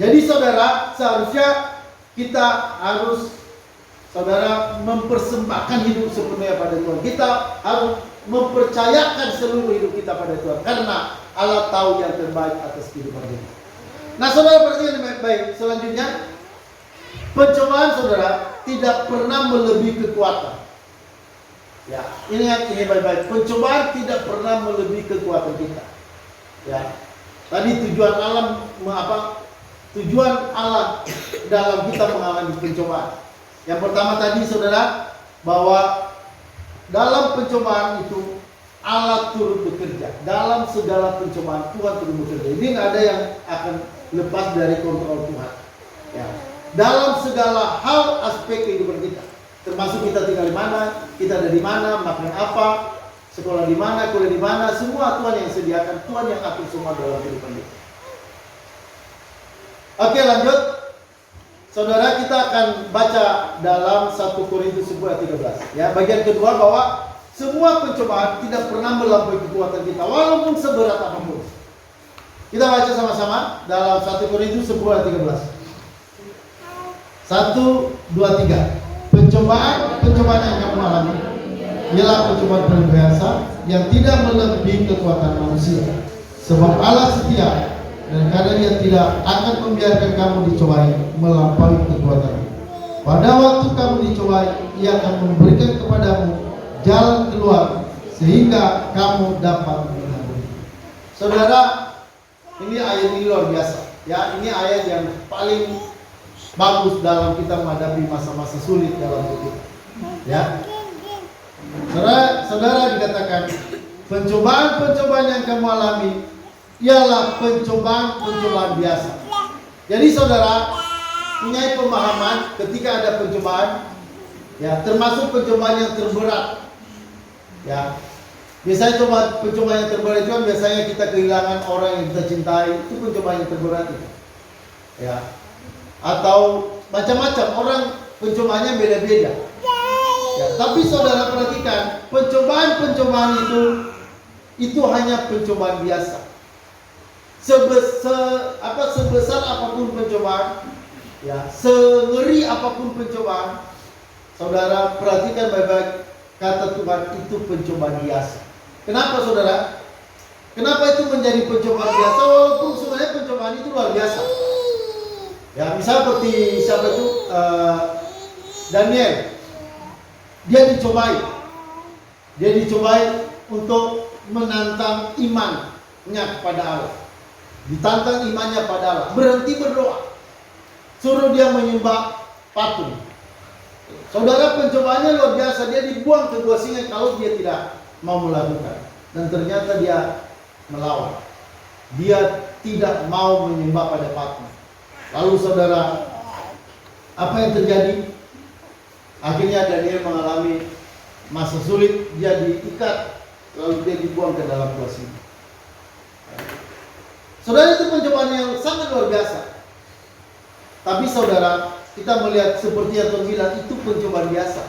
Jadi saudara, seharusnya kita harus, saudara, mempersembahkan hidup sepenuhnya pada Tuhan. Kita harus mempercayakan seluruh hidup kita pada Tuhan. Karena Allah tahu yang terbaik atas kehidupan kita. Nah saudara, perhatikan baik-baik. Selanjutnya, pencobaan saudara tidak pernah melebihi kekuatan. Ya, ingat ini baik-baik. Pencobaan tidak pernah melebihi kekuatan kita. Ya, tadi tujuan Allah dalam kita mengalami pencobaan. Yang pertama tadi saudara, bahwa dalam pencobaan itu Allah turut bekerja. Dalam segala pencobaan Tuhan turut bekerja. Ini nggak ada yang akan lepas dari kontrol Tuhan. Ya, dalam segala hal aspek kehidupan kita. Termasuk kita tinggal di mana, kita ada di mana, makan apa, sekolah di mana, kuliah di mana, semua Tuhan yang sediakan, Tuhan yang atur semua dalam kehidupan kita. Oke, lanjut. Saudara, kita akan baca dalam 1 Korintus 10 ayat 13. Ya, bagian kedua bahwa semua pencobaan tidak pernah melampaui kekuatan kita, walaupun seberat apapun. Kita baca sama-sama dalam 1 Korintus 10 ayat 13. 1, 2, 3. Pencobaan yang kamu alami ialah pencobaan berbiasa yang tidak melebihi kekuatan manusia. Sebab Allah setia, dan karena Dia tidak akan membiarkan kamu dicobai melampaui kekuatanmu. Pada waktu kamu dicobai, Ia akan memberikan kepadamu jalan keluar sehingga kamu dapat melalui. Saudara, ini ayat ini luar biasa. Ya, ini ayat yang paling bagus dalam kita menghadapi masa-masa sulit dalam hidup kita. Ya, saudara dikatakan pencobaan yang kamu alami ialah pencobaan biasa. Jadi saudara punya pemahaman ketika ada pencobaan, ya, termasuk pencobaan yang terberat. Ya, biasanya pencobaan yang terberat itu kan biasanya kita kehilangan orang yang kita cintai, itu pencobaan yang terberat itu. Ya, atau macam-macam orang pencobaannya beda-beda. Ya, tapi saudara perhatikan, pencobaan itu hanya pencobaan biasa. Sebesar apapun pencobaan, ya, sengeri apapun pencobaan, saudara perhatikan baik-baik, kata Tuhan itu pencobaan biasa. Kenapa saudara? Kenapa itu menjadi pencobaan biasa walaupun sebenarnya pencobaan itu luar biasa? Ya, misal seperti siapa itu Daniel, dia dicobai untuk menantang imannya kepada Allah, ditantang imannya pada Allah, berhenti berdoa, suruh dia menyembah patung. Saudara, pencobaannya luar biasa, dia dibuang ke gua singa kalau dia tidak mau melakukan, dan ternyata dia melawan, dia tidak mau menyembah pada patung. Lalu saudara, apa yang terjadi? Akhirnya Daniel mengalami masa sulit, dia diikat, lalu dia dibuang ke dalam gua singa. Saudara, itu pencobaan yang sangat luar biasa. Tapi saudara, kita melihat seperti yang Tuhan bilang, itu pencobaan biasa.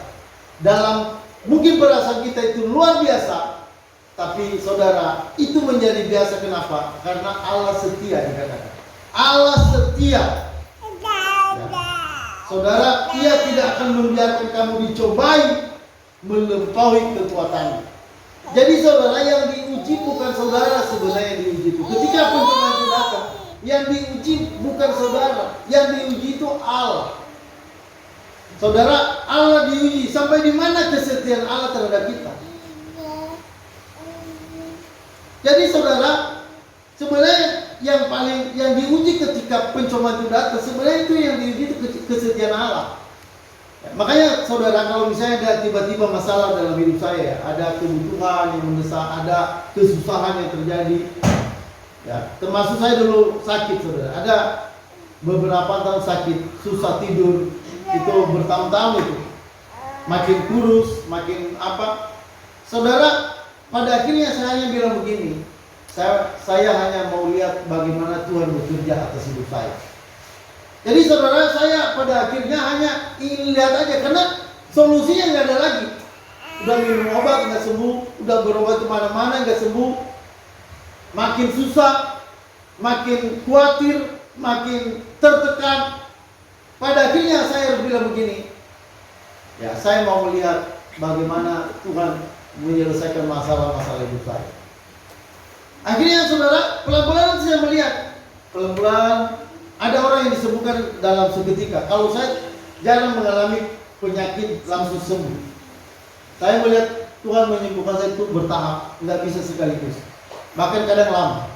Dalam mungkin perasaan kita itu luar biasa, tapi saudara, itu menjadi biasa. Kenapa? Karena Allah setia dikatakan. Allah setia. Ya. Saudara, Ia tidak akan membiarkan kamu dicobai melampaui kekuatannya. Jadi saudara, yang diuji bukan saudara sebenarnya yang diuji itu. Ketika pencobaan itu datang, yang diuji bukan saudara, yang diuji itu Allah. Saudara, Allah diuji. Sampai di mana kesetiaan Allah terhadap kita? Jadi saudara, sebenarnya yang diuji ketika pencobaan itu datang, sebenarnya itu yang diuji itu kesetiaan Allah. Ya, makanya saudara, kalau misalnya ada tiba-tiba masalah dalam hidup saya, ada kebutuhan yang mendesak, ada kesusahan yang terjadi, ya, termasuk saya dulu sakit saudara, ada beberapa tahun sakit, susah tidur, itu bertahun-tahun itu, makin kurus, makin apa. Saudara, pada akhirnya saya hanya bilang begini, saya hanya mau lihat bagaimana Tuhan bekerja atas hidup saya. Jadi saudara, saya pada akhirnya hanya ingin lihat aja, karena solusinya nggak ada lagi. Udah minum obat nggak sembuh, udah berobat kemana-mana nggak sembuh, makin susah, makin khawatir, makin tertekan. Pada akhirnya saya harus bilang begini, ya, saya mau melihat bagaimana Tuhan menyelesaikan masalah-masalah hidup saya. Akhirnya saudara, pelan-pelan saya melihat, pelan-pelan ada orang yang disembuhkan dalam seketika. Kalau saya jarang mengalami penyakit langsung sembuh. Saya melihat Tuhan menyembuhkan saya itu bertahap, nggak bisa sekaligus, bahkan kadang lama.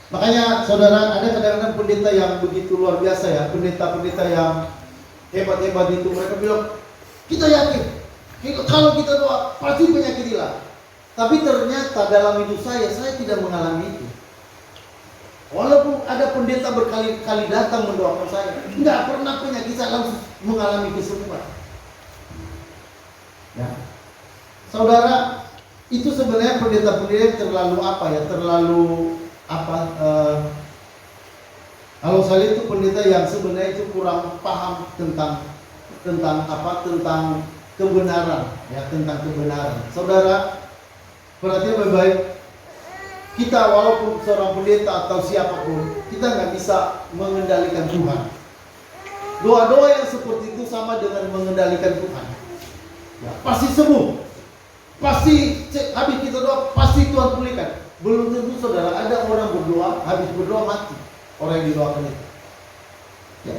Makanya saudara, ada kadang-kadang pendeta yang begitu luar biasa ya, pendeta-pendeta yang hebat-hebat itu, mereka bilang, kita yakin kalau kita doa pasti penyakit hilang. Tapi ternyata dalam hidup saya tidak mengalami itu. Walaupun ada pendeta berkali-kali datang mendoakan saya, nggak pernah penyakit saya langsung mengalami kesembuhan. Ya. Saudara, itu sebenarnya pendeta-pendeta terlalu apa ya, kalau saya itu pendeta yang sebenarnya itu kurang paham tentang kebenaran, ya, tentang kebenaran. Saudara, perhatian baik-baik, kita walaupun seorang pendeta atau siapapun, kita nggak bisa mengendalikan Tuhan. Doa-doa yang seperti itu sama dengan mengendalikan Tuhan. Ya, pasti sembuh. Pasti habis kita doa, pasti Tuhan pulihkan. Belum tentu saudara, ada orang berdoa, habis berdoa mati orang yang didoakan itu. Ya.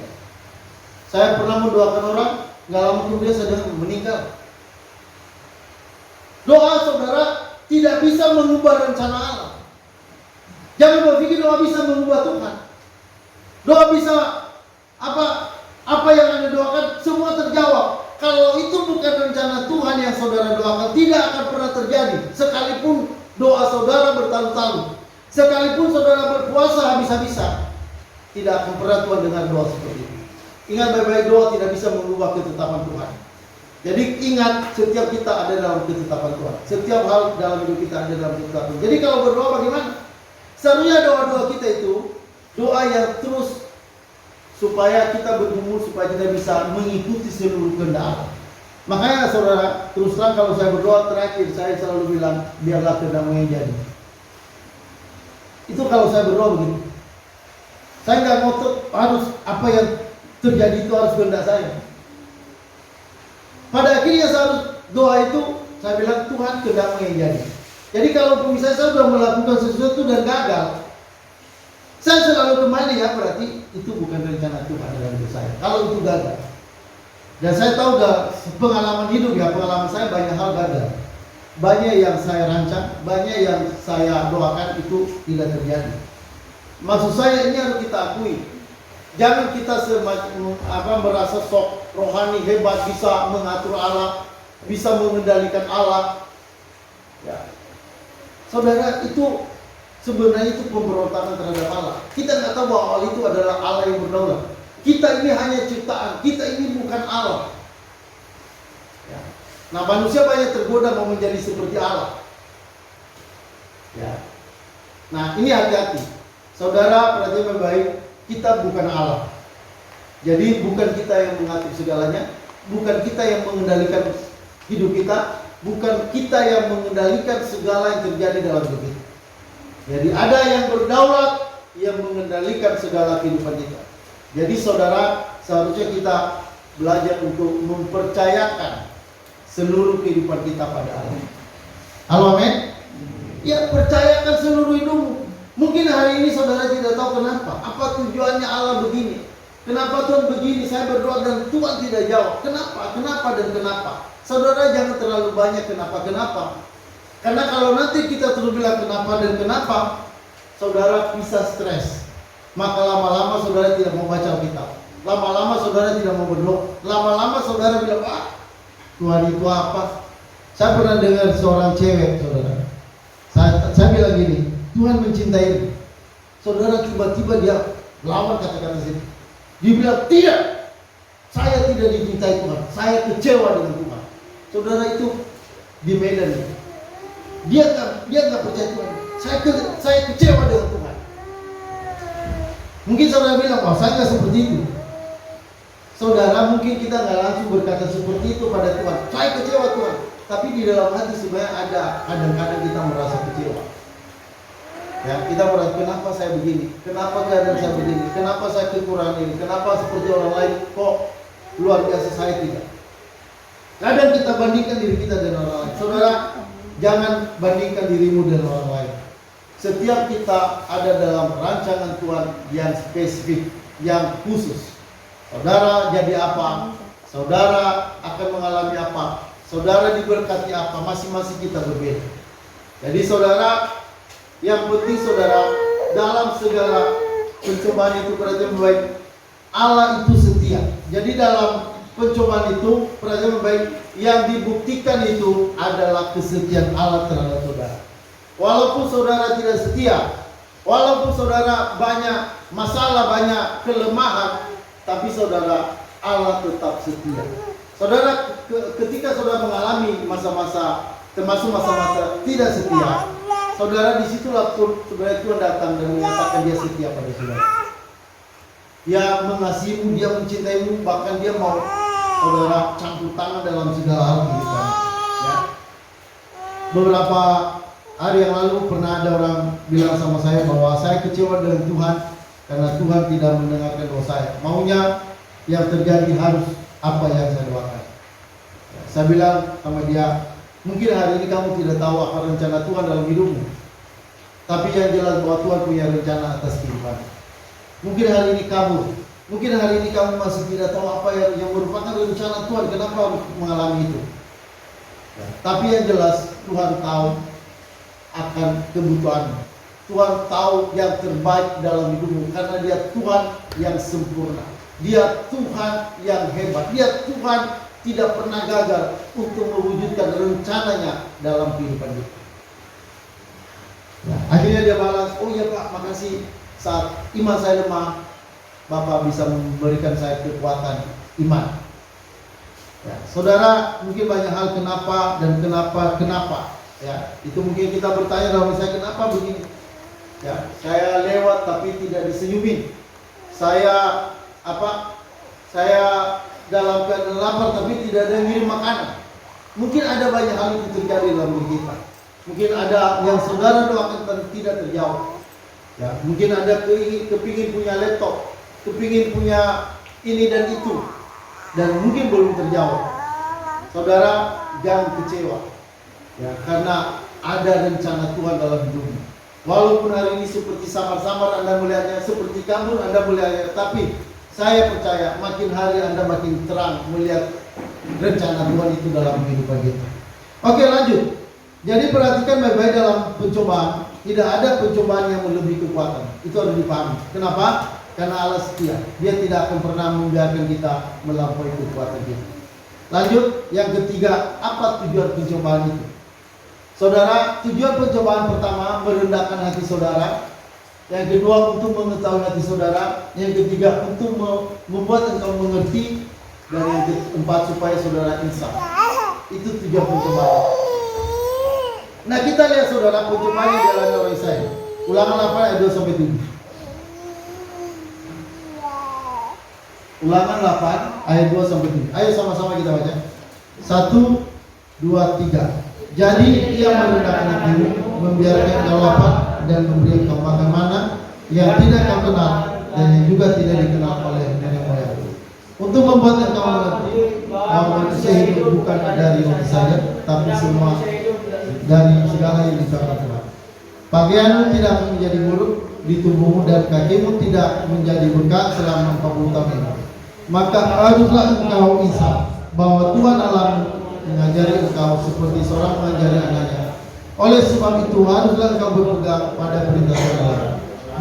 Saya pernah mendoakan orang, nggak lama kemudian sedang meninggal. Doa saudara tidak bisa mengubah rencana Allah. Jangan berpikir doa bisa mengubah Tuhan. Doa bisa apa yang Anda doakan semua terjawab. Kalau itu bukan rencana Tuhan yang saudara doakan, tidak akan pernah terjadi. Sekalipun doa saudara bertahun-tahun, sekalipun saudara berpuasa habis-habisan, tidak akan pernah Tuhan dengar doa seperti itu. Ingat baik-baik, doa tidak bisa mengubah ketetapan Tuhan. Jadi ingat, setiap kita ada dalam ketetapan Tuhan. Setiap hal dalam hidup kita ada dalam ketetapan Tuhan. Jadi kalau berdoa bagaimana? Seharusnya doa-doa kita itu doa yang terus, supaya kita bergumul, supaya kita bisa mengikuti seluruh kehendak Allah. Makanya saudara, terus terang kalau saya berdoa terakhir, saya selalu bilang, biarlah kehendakmu yang jadi. Itu kalau saya berdoa begini. Saya nggak ngotot harus apa yang terjadi itu harus kehendak saya. Pada akhirnya saya harus doa itu, saya bilang Tuhan kehendakmu yang jadi. Jadi kalau misalnya saya sudah melakukan sesuatu dan gagal, saya selalu kembali, ya berarti itu bukan rencana Tuhan dalam hidup saya. Kalau itu gagal, dan saya tahu pengalaman hidup, ya pengalaman saya banyak hal gagal, banyak yang saya rancang, banyak yang saya doakan itu tidak terjadi. Maksud saya ini harus kita akui. Jangan kita merasa sok rohani hebat, bisa mengatur Allah, bisa mengendalikan Allah. Ya. Saudara, itu sebenarnya itu pemberontakan terhadap Allah. Kita nggak tahu bahwa Allah itu adalah Allah yang berdaulat. Kita ini hanya ciptaan, kita ini bukan Allah. Ya. Nah, manusia banyak tergoda mau menjadi seperti Allah. Ya. Nah, ini hati-hati. Saudara, perhatian baik, kita bukan Allah. Jadi bukan kita yang mengatur segalanya, bukan kita yang mengendalikan hidup kita, bukan kita yang mengendalikan segala yang terjadi dalam hidup kita. Jadi ada yang berdaulat yang mengendalikan segala kehidupan kita. Jadi saudara, seharusnya kita belajar untuk mempercayakan seluruh kehidupan kita pada Allah. Halo, amin? Ya, percayakan seluruh hidupmu. Mungkin hari ini saudara tidak tahu kenapa. Apa tujuannya Allah begini? Kenapa Tuhan begini? Saya berdoa dan Tuhan tidak jawab. Kenapa? Kenapa dan kenapa? Saudara jangan terlalu banyak kenapa-kenapa. Karena kalau nanti kita terus bilang kenapa dan kenapa, saudara bisa stres. Maka lama-lama saudara tidak mau baca Alkitab. Lama-lama saudara tidak mau berdoa. Lama-lama saudara bilang, Tuhan itu apa? Saya pernah dengar seorang cewek, saudara. Saya bilang gini, Tuhan mencintai. Saudara, tiba-tiba dia lawan kata-kata itu. Dia bilang, tidak, saya tidak dicintai Tuhan. Saya kecewa dengan Tuhan. Saudara, itu di Medan. Dia nggak percaya Tuhan. Saya kecewa dengan Tuhan. Mungkin saudara bilang, saya nggak seperti itu. Saudara, mungkin kita nggak langsung berkata seperti itu pada Tuhan. Saya kecewa Tuhan. Tapi di dalam hati sebenarnya ada kadang-kadang kita merasa kecewa. Ya, kita merasa kenapa saya begini, kenapa keadaan saya begini, kenapa saya kekurangan ini, kenapa seperti orang lain kok luar biasa saya tidak. Kadang kita bandingkan diri kita dengan orang lain. Saudara, jangan bandingkan dirimu dengan orang lain. Setiap kita ada dalam rancangan Tuhan yang spesifik, yang khusus. Saudara jadi apa? Saudara akan mengalami apa? Saudara diberkati apa? Masing-masing kita berbeda. Jadi saudara, yang penting saudara, dalam segala pencobaan itu perhatian baik, Allah itu setia. Jadi dalam pencobaan itu perhatian baik, yang dibuktikan itu adalah kesetiaan Allah terhadap saudara. Walaupun saudara tidak setia, walaupun saudara banyak masalah, banyak kelemahan, tapi saudara, Allah tetap setia. Saudara, ketika saudara mengalami masa-masa, termasuk masa-masa tidak setia, saudara, disitulah sebenarnya Tuhan datang dan menyatakan dia setia pada saudara. Dia mengasihimu, dia mencintaimu, bahkan dia mau saudara campur tangan dalam segala hal kehidupan. Ya. Beberapa hari yang lalu pernah ada orang bilang sama saya bahwa saya kecewa dengan Tuhan karena Tuhan tidak mendengarkan doa saya. Maunya yang terjadi harus apa yang saya doakan. Saya bilang sama dia, mungkin hari ini kamu tidak tahu apa rencana Tuhan dalam hidupmu, tapi yang jelas bahwa Tuhan punya rencana atas kehidupan. Mungkin hari ini kamu masih tidak tahu apa yang merupakan rencana Tuhan, kenapa harus mengalami itu. Tapi yang jelas Tuhan tahu akan kebutuhanmu. Tuhan tahu yang terbaik dalam hidupmu, karena Dia Tuhan yang sempurna. Dia Tuhan yang hebat. Dia Tuhan tidak pernah gagal untuk mewujudkan rencananya dalam kehidupan kita. Akhirnya dia balas, oh iya Pak, makasih, saat iman saya lemah, Bapak bisa memberikan saya kekuatan iman. Ya, saudara, mungkin banyak hal kenapa dan kenapa. Ya, itu mungkin kita bertanya dalam saya, kenapa begini? Ya, saya lewat tapi tidak disenyumin. Saya dalam keadaan lapar tapi tidak ada yang ngirim makanan. Mungkin ada banyak hal yang terjadi dalam diri kita. Mungkin ada yang saudara doakan tapi tidak terjawab. Ya, mungkin ada kepingin punya laptop, kepingin punya ini dan itu, dan mungkin belum terjawab. Saudara, jangan kecewa. Ya, karena ada rencana Tuhan dalam hidupmu. Walaupun hari ini seperti samar-samar Anda melihatnya, seperti kabur Anda melihatnya, tapi saya percaya makin hari Anda makin terang melihat rencana Tuhan itu dalam kehidupan kita. Oke, lanjut. Jadi perhatikan baik-baik dalam pencobaan. Tidak ada pencobaan yang melebihi kekuatan. Itu harus dipahami. Kenapa? Karena Allah setia. Dia tidak akan pernah membiarkan kita melampaui kekuatan kita. Lanjut, yang ketiga, apa tujuan pencobaan itu? Saudara, tujuan pencobaan pertama merendahkan hati saudara. Yang kedua, untuk mengetahui hati saudara. Yang ketiga, untuk membuat engkau mengerti. Dan yang keempat, supaya saudara insaf. Itu tujuan pencobaan. Nah, kita lihat saudara, pencobaan yang dialami oleh Yesaya. Ulangan 8 ayat 2-7. Ulangan 8 ayat 2-7. Ayo sama-sama kita baca. 1, 2, 3. Jadi ia merendahkan hatimu, membiarkan kau lapar dan memberi kau makan mana yang tidak kau kenal dan yang juga tidak dikenal oleh nenek moyang, untuk membuat engkau mengerti bahwa manusia hidup bukan dari roti saja, tapi semua dari segala yang diciptakan Tuhan. Pakaianmu tidak akan menjadi buruk di tubuhmu dan kakimu tidak menjadi bengkak selama 40 tahun ini. Maka haruslah engkau insaf bahwa Tuhan Allahmu mengajari engkau seperti seorang mengajari anaknya. Oleh sebab itu haruslah engkau berpegang pada perintah Allah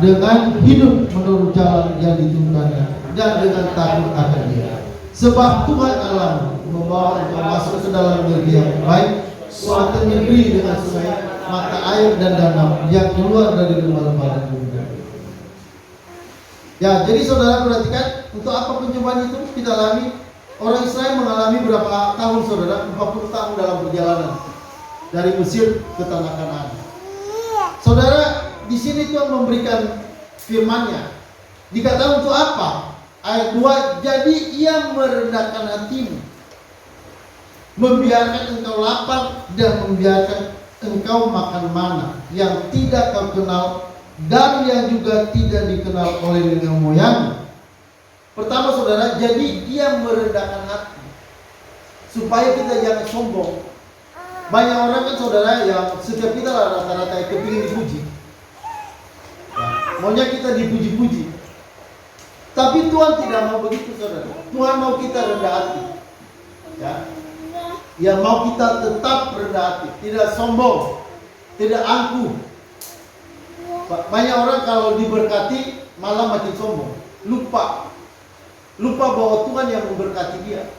dengan hidup menurut jalan yang ditunjukkannya dan dengan takut akan Dia. Sebab Tuhan Allahmu membawa engkau masuk ke dalam negeri yang baik, suatu negeri dengan sungai, mata air dan danau yang keluar dari lembah-lembah dan gunung. Ya, jadi saudara perhatikan, untuk apa pencobaan itu kita alami? Orang Israel mengalami berapa tahun saudara? 40 tahun dalam perjalanan dari Mesir ke tanah Kanaan. Saudara, di sini Tuhan memberikan firman-Nya. Dikatakan untuk apa? Ayat 2, jadi ia merendahkan hatimu, membiarkan engkau lapar dan membiarkan engkau makan mana yang tidak kau kenal dan yang juga tidak dikenal oleh nenek moyangmu. Pertama saudara, jadi ia merendahkan hati supaya kita jangan sombong. Banyak orang kan saudara yang setiap kita rata-rata kepingin dipuji, maunya kita dipuji-puji. Tapi Tuhan tidak mau begitu saudara. Tuhan mau kita rendah hati. Ya, yang mau kita tetap rendah hati, tidak sombong, tidak angkuh. Banyak orang kalau diberkati malah makin sombong, lupa bahwa Tuhan yang memberkati dia,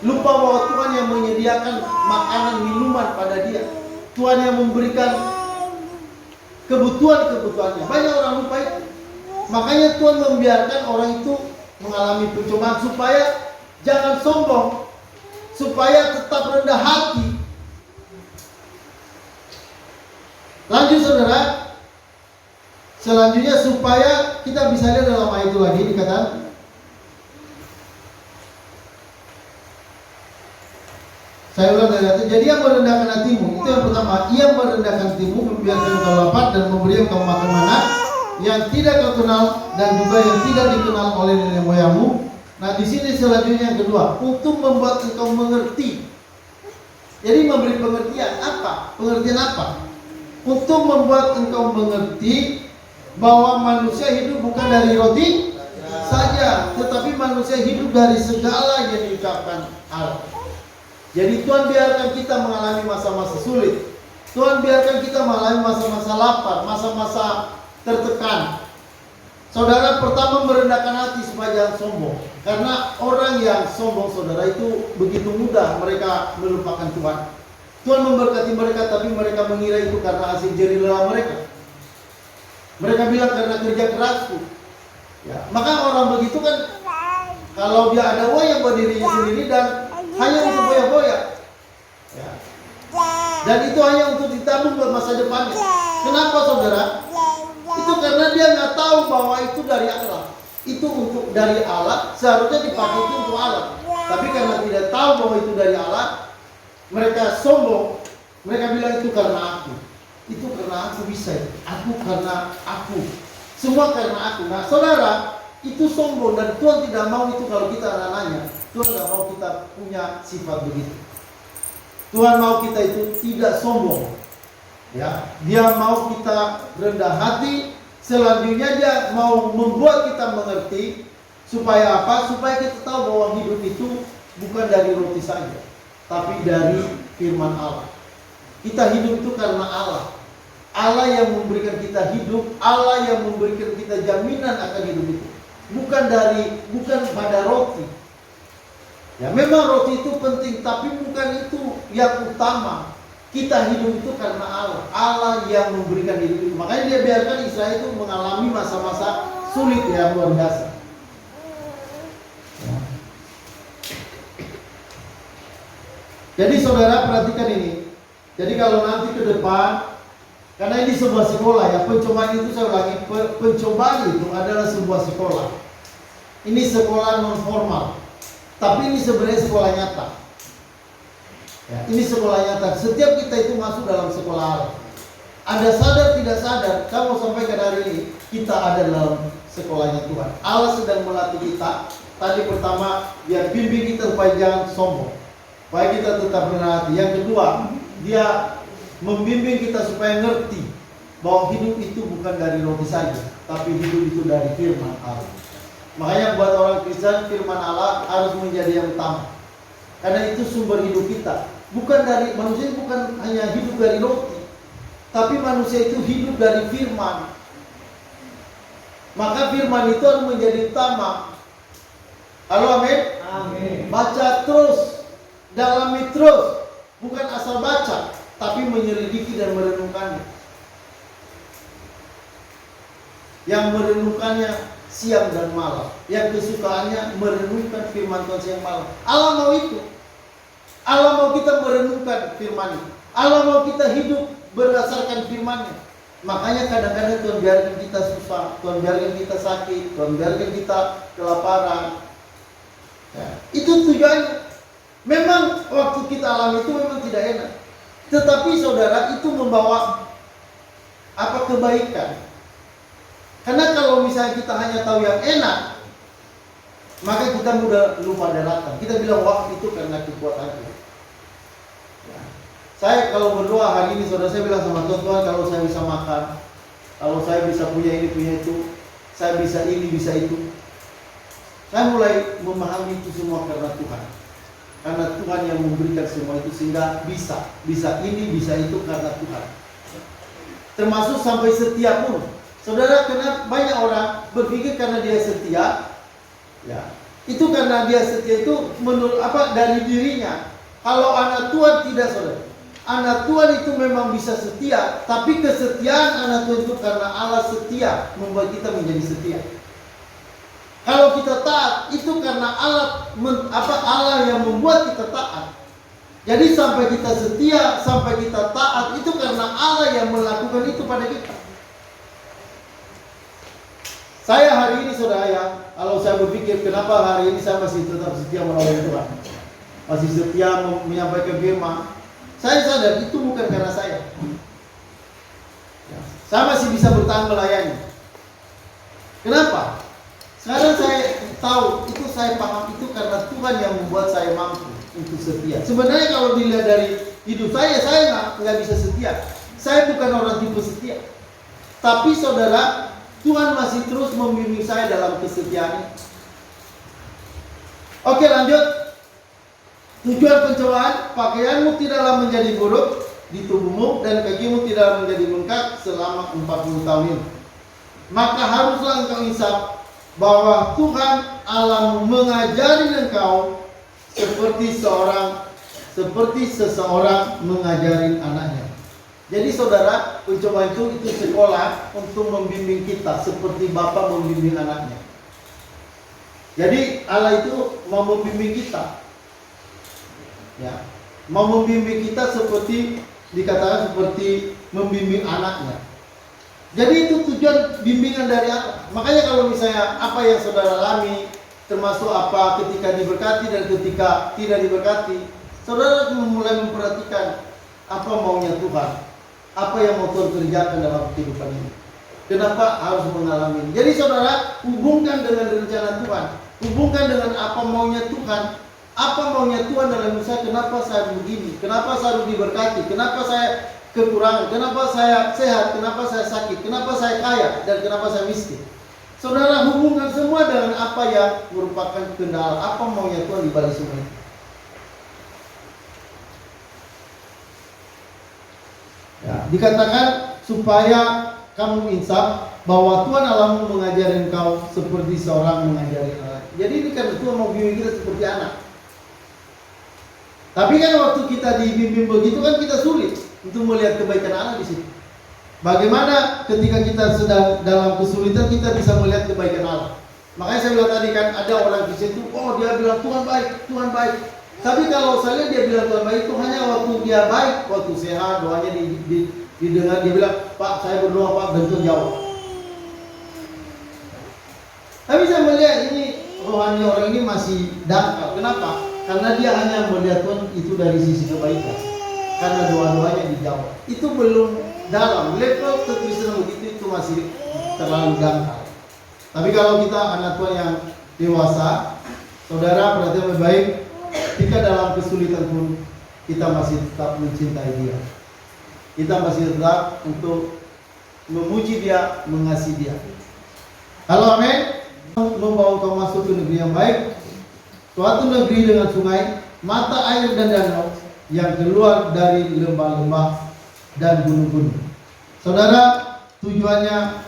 lupa bahwa Tuhan yang menyediakan makanan minuman pada dia, Tuhan yang memberikan kebutuhannya. Banyak orang lupa itu. Makanya Tuhan membiarkan orang itu mengalami pencobaan supaya jangan sombong, supaya tetap rendah hati. Lanjut saudara, selanjutnya supaya kita bisa lihat dalam ayat itu lagi dikatakan, saya ulang dari atas. Jadi yang merendahkan hatimu, itu yang pertama. Ia merendahkan hatimu, membiarkan kau lapar dan memberi kau makan mana yang tidak kau kenal dan juga yang tidak dikenal oleh nenek moyangmu, Nah, di sini selanjutnya yang kedua, untuk membuat engkau mengerti. Jadi memberi pengertian apa? Pengertian apa? Untuk membuat engkau mengerti bahwa manusia hidup bukan dari roti saja, tetapi manusia hidup dari segala yang diucapkan Allah. Jadi Tuhan biarkan kita mengalami masa-masa sulit. Tuhan biarkan kita mengalami masa-masa lapar, masa-masa tertekan. Saudara, pertama merendahkan hati supaya jangan sombong. Karena orang yang sombong, saudara, itu begitu mudah mereka melupakan Tuhan. Tuhan memberkati mereka, tapi mereka mengira itu karena hasil jerih lelah mereka. Mereka bilang karena kerja kerasku. Ya, maka orang begitu kan, kalau dia ada uang yang buat dirinya sendiri dan hanya untuk boya-boya. Ya. Dan itu hanya untuk ditabung buat masa depannya. Kenapa, saudara? Itu karena dia nggak tahu bahwa itu dari Allah. Itu untuk dari Allah, seharusnya dipakai itu untuk Allah. Tapi karena tidak tahu bahwa itu dari Allah, mereka sombong. Mereka bilang itu karena aku. Itu karena aku bisa. Aku karena aku. Semua karena aku. Nah, saudara, itu sombong dan Tuhan tidak mau itu kalau kita anak-anaknya. Tuhan tidak mau kita punya sifat begitu. Tuhan mau kita itu tidak sombong. Ya, dia mau kita rendah hati. Selanjutnya dia mau membuat kita mengerti supaya apa? Supaya kita tahu bahwa hidup itu bukan dari roti saja, tapi dari firman Allah. Kita hidup itu karena Allah. Allah yang memberikan kita hidup, Allah yang memberikan kita jaminan akan hidup itu. Bukan pada roti. Ya, memang roti itu penting, tapi bukan itu yang utama. Kita hidup itu karena Allah. Allah yang memberikan hidup itu. Makanya dia biarkan Israel itu mengalami masa-masa sulit yang luar biasa. Jadi saudara perhatikan ini. Jadi kalau nanti ke depan, karena ini sebuah sekolah ya, pencobaan itu saya ulangi, pencobaan itu adalah sebuah sekolah. Ini sekolah non formal, tapi ini sebenarnya sekolah nyata. Ya, ini sekolah nyata. Setiap kita itu masuk dalam sekolah Allah. Ada sadar tidak sadar, kamu sampaikan hari ini, kita ada dalam sekolahnya Tuhan. Allah sedang melatih kita. Tadi pertama, dia bimbing kita supaya jangan sombong, supaya kita tetap rendah hati. Yang kedua, dia membimbing kita supaya ngerti bahwa hidup itu bukan dari roti saja, tapi hidup itu dari firman Allah. Makanya buat orang Kristen, firman Allah harus menjadi yang utama. Karena itu sumber hidup kita. Bukan dari manusia, bukan hanya hidup dari roti, tapi manusia itu hidup dari firman. Maka firman itu harus menjadi utama. Halo, amin? Amin. Baca terus, dalami terus, bukan asal baca, tapi menyelidiki dan merenungkannya. Yang merenungkannya siang dan malam, yang kesukaannya merenungkan firman Tuhan siang malam. Allah mau itu. Allah mau kita merenungkan firman-Nya. Allah mau kita hidup berdasarkan firman-Nya. Makanya kadang-kadang Tuhan biarkan kita susah, Tuhan biarkan kita sakit, Tuhan biarkan kita kelaparan. Ya, itu tujuannya. Memang waktu kita alami itu memang tidak enak. Tetapi saudara, itu membawa apa? Kebaikan. Karena kalau misalnya kita hanya tahu yang enak, maka kita mudah lupa daratan. Kita bilang, wah itu karena kekuatanku. Ya. Saya kalau berdoa hari ini, saudara, saya bilang sama Tuhan, Tuhan kalau saya bisa makan, kalau saya bisa punya ini, punya itu, saya bisa ini, bisa itu. Saya mulai memahami itu semua karena Tuhan. Karena Tuhan yang memberikan semua itu sehingga bisa ini, bisa itu karena Tuhan. Termasuk sampai setia pun. Saudara, karena banyak orang berpikir karena dia setia, ya, itu karena dia setia itu menurut apa dari dirinya. Kalau anak Tuhan tidak, saudara. Anak Tuhan itu memang bisa setia, tapi kesetiaan anak Tuhan itu karena Allah setia membuat kita menjadi setia. Kalau kita taat itu karena Allah yang membuat kita taat. Jadi sampai kita setia, sampai kita taat itu karena Allah yang melakukan itu pada kita. Saya hari ini, saudara, ya, kalau saya berpikir kenapa hari ini saya masih tetap setia menolong Tuhan, masih setia menyampaikan firman, saya sadar itu bukan karena saya. Ya, saya masih bisa bertahan melayani. Kenapa? Sekarang saya tahu itu saya paham itu karena Tuhan yang membuat saya mampu untuk setia. Sebenarnya kalau dilihat dari hidup saya nggak bisa setia. Saya bukan orang tipe setia. Tapi saudara, Tuhan masih terus membimbing saya dalam kesetiaan. Oke, lanjut. Tujuan pencobaan, pakaianmu tidaklah menjadi buruk di tubuhmu dan kakimu tidaklah menjadi bengkak selama 40 tahun ini. Maka haruslah engkau insaf bahwa Tuhan Allah mengajari engkau seperti seseorang mengajari anaknya. Jadi saudara, pencobaan itu sekolah untuk membimbing kita seperti Bapa membimbing anaknya. Jadi Allah itu mau membimbing kita, ya, mau membimbing kita seperti dikatakan seperti membimbing anaknya. Jadi itu tujuan bimbingan dari Allah. Makanya kalau misalnya apa yang saudara alami, termasuk apa ketika diberkati dan ketika tidak diberkati, saudara mulai memperhatikan apa maunya Tuhan, apa yang mau Tuhan kerjakan dalam kehidupan ini. Kenapa harus mengalami ini? Jadi saudara, hubungkan dengan rencana Tuhan, hubungkan dengan apa maunya Tuhan. Apa maunya Tuhan dalam hidup saya? Kenapa saya begini? Kenapa saya harus diberkati? Kenapa saya kekurangan? Kenapa saya sehat? Kenapa saya sakit? Kenapa saya kaya? Dan kenapa saya miskin? Saudara, hubungkan semua dengan apa yang merupakan kendala. Apa maunya Tuhan di balik semua itu? Ya, dikatakan supaya kamu insaf bahwa Tuhan Allah mengajari engkau seperti seorang mengajari anak. Jadi ini kan Tuhan mau bimbing kita seperti anak. Tapi kan waktu kita dibimbing begitu kan kita sulit untuk melihat kebaikan Allah di situ. Bagaimana ketika kita sedang dalam kesulitan kita bisa melihat kebaikan Allah. Makanya saya bilang tadi kan ada orang di situ, oh dia bilang Tuhan baik, Tuhan baik. Tapi kalau saya lihat dia bilang Tuhan baik itu hanya waktu dia baik, waktu sehat, doanya didengar, dia bilang, Pak saya berdoa Pak dan Tuhan jawab. Tapi saya melihat ini rohani orang ini masih dangkal. Kenapa? Karena dia hanya melihat Tuhan itu dari sisi kebaikan. Karena doa-doanya dijawab. Itu belum dalam. Level kekristenan begitu itu masih terlalu dangkal. Tapi kalau kita anak Tuhan yang dewasa, saudara perhatian baik, ketika dalam kesulitan pun kita masih tetap mencintai dia. Kita masih tetap untuk memuji dia, mengasihi dia. Halo, amin. Membawa kau masuk ke negeri yang baik, suatu negeri dengan sungai, mata air dan danau yang keluar dari lembah-lembah dan gunung-gunung. Saudara, tujuannya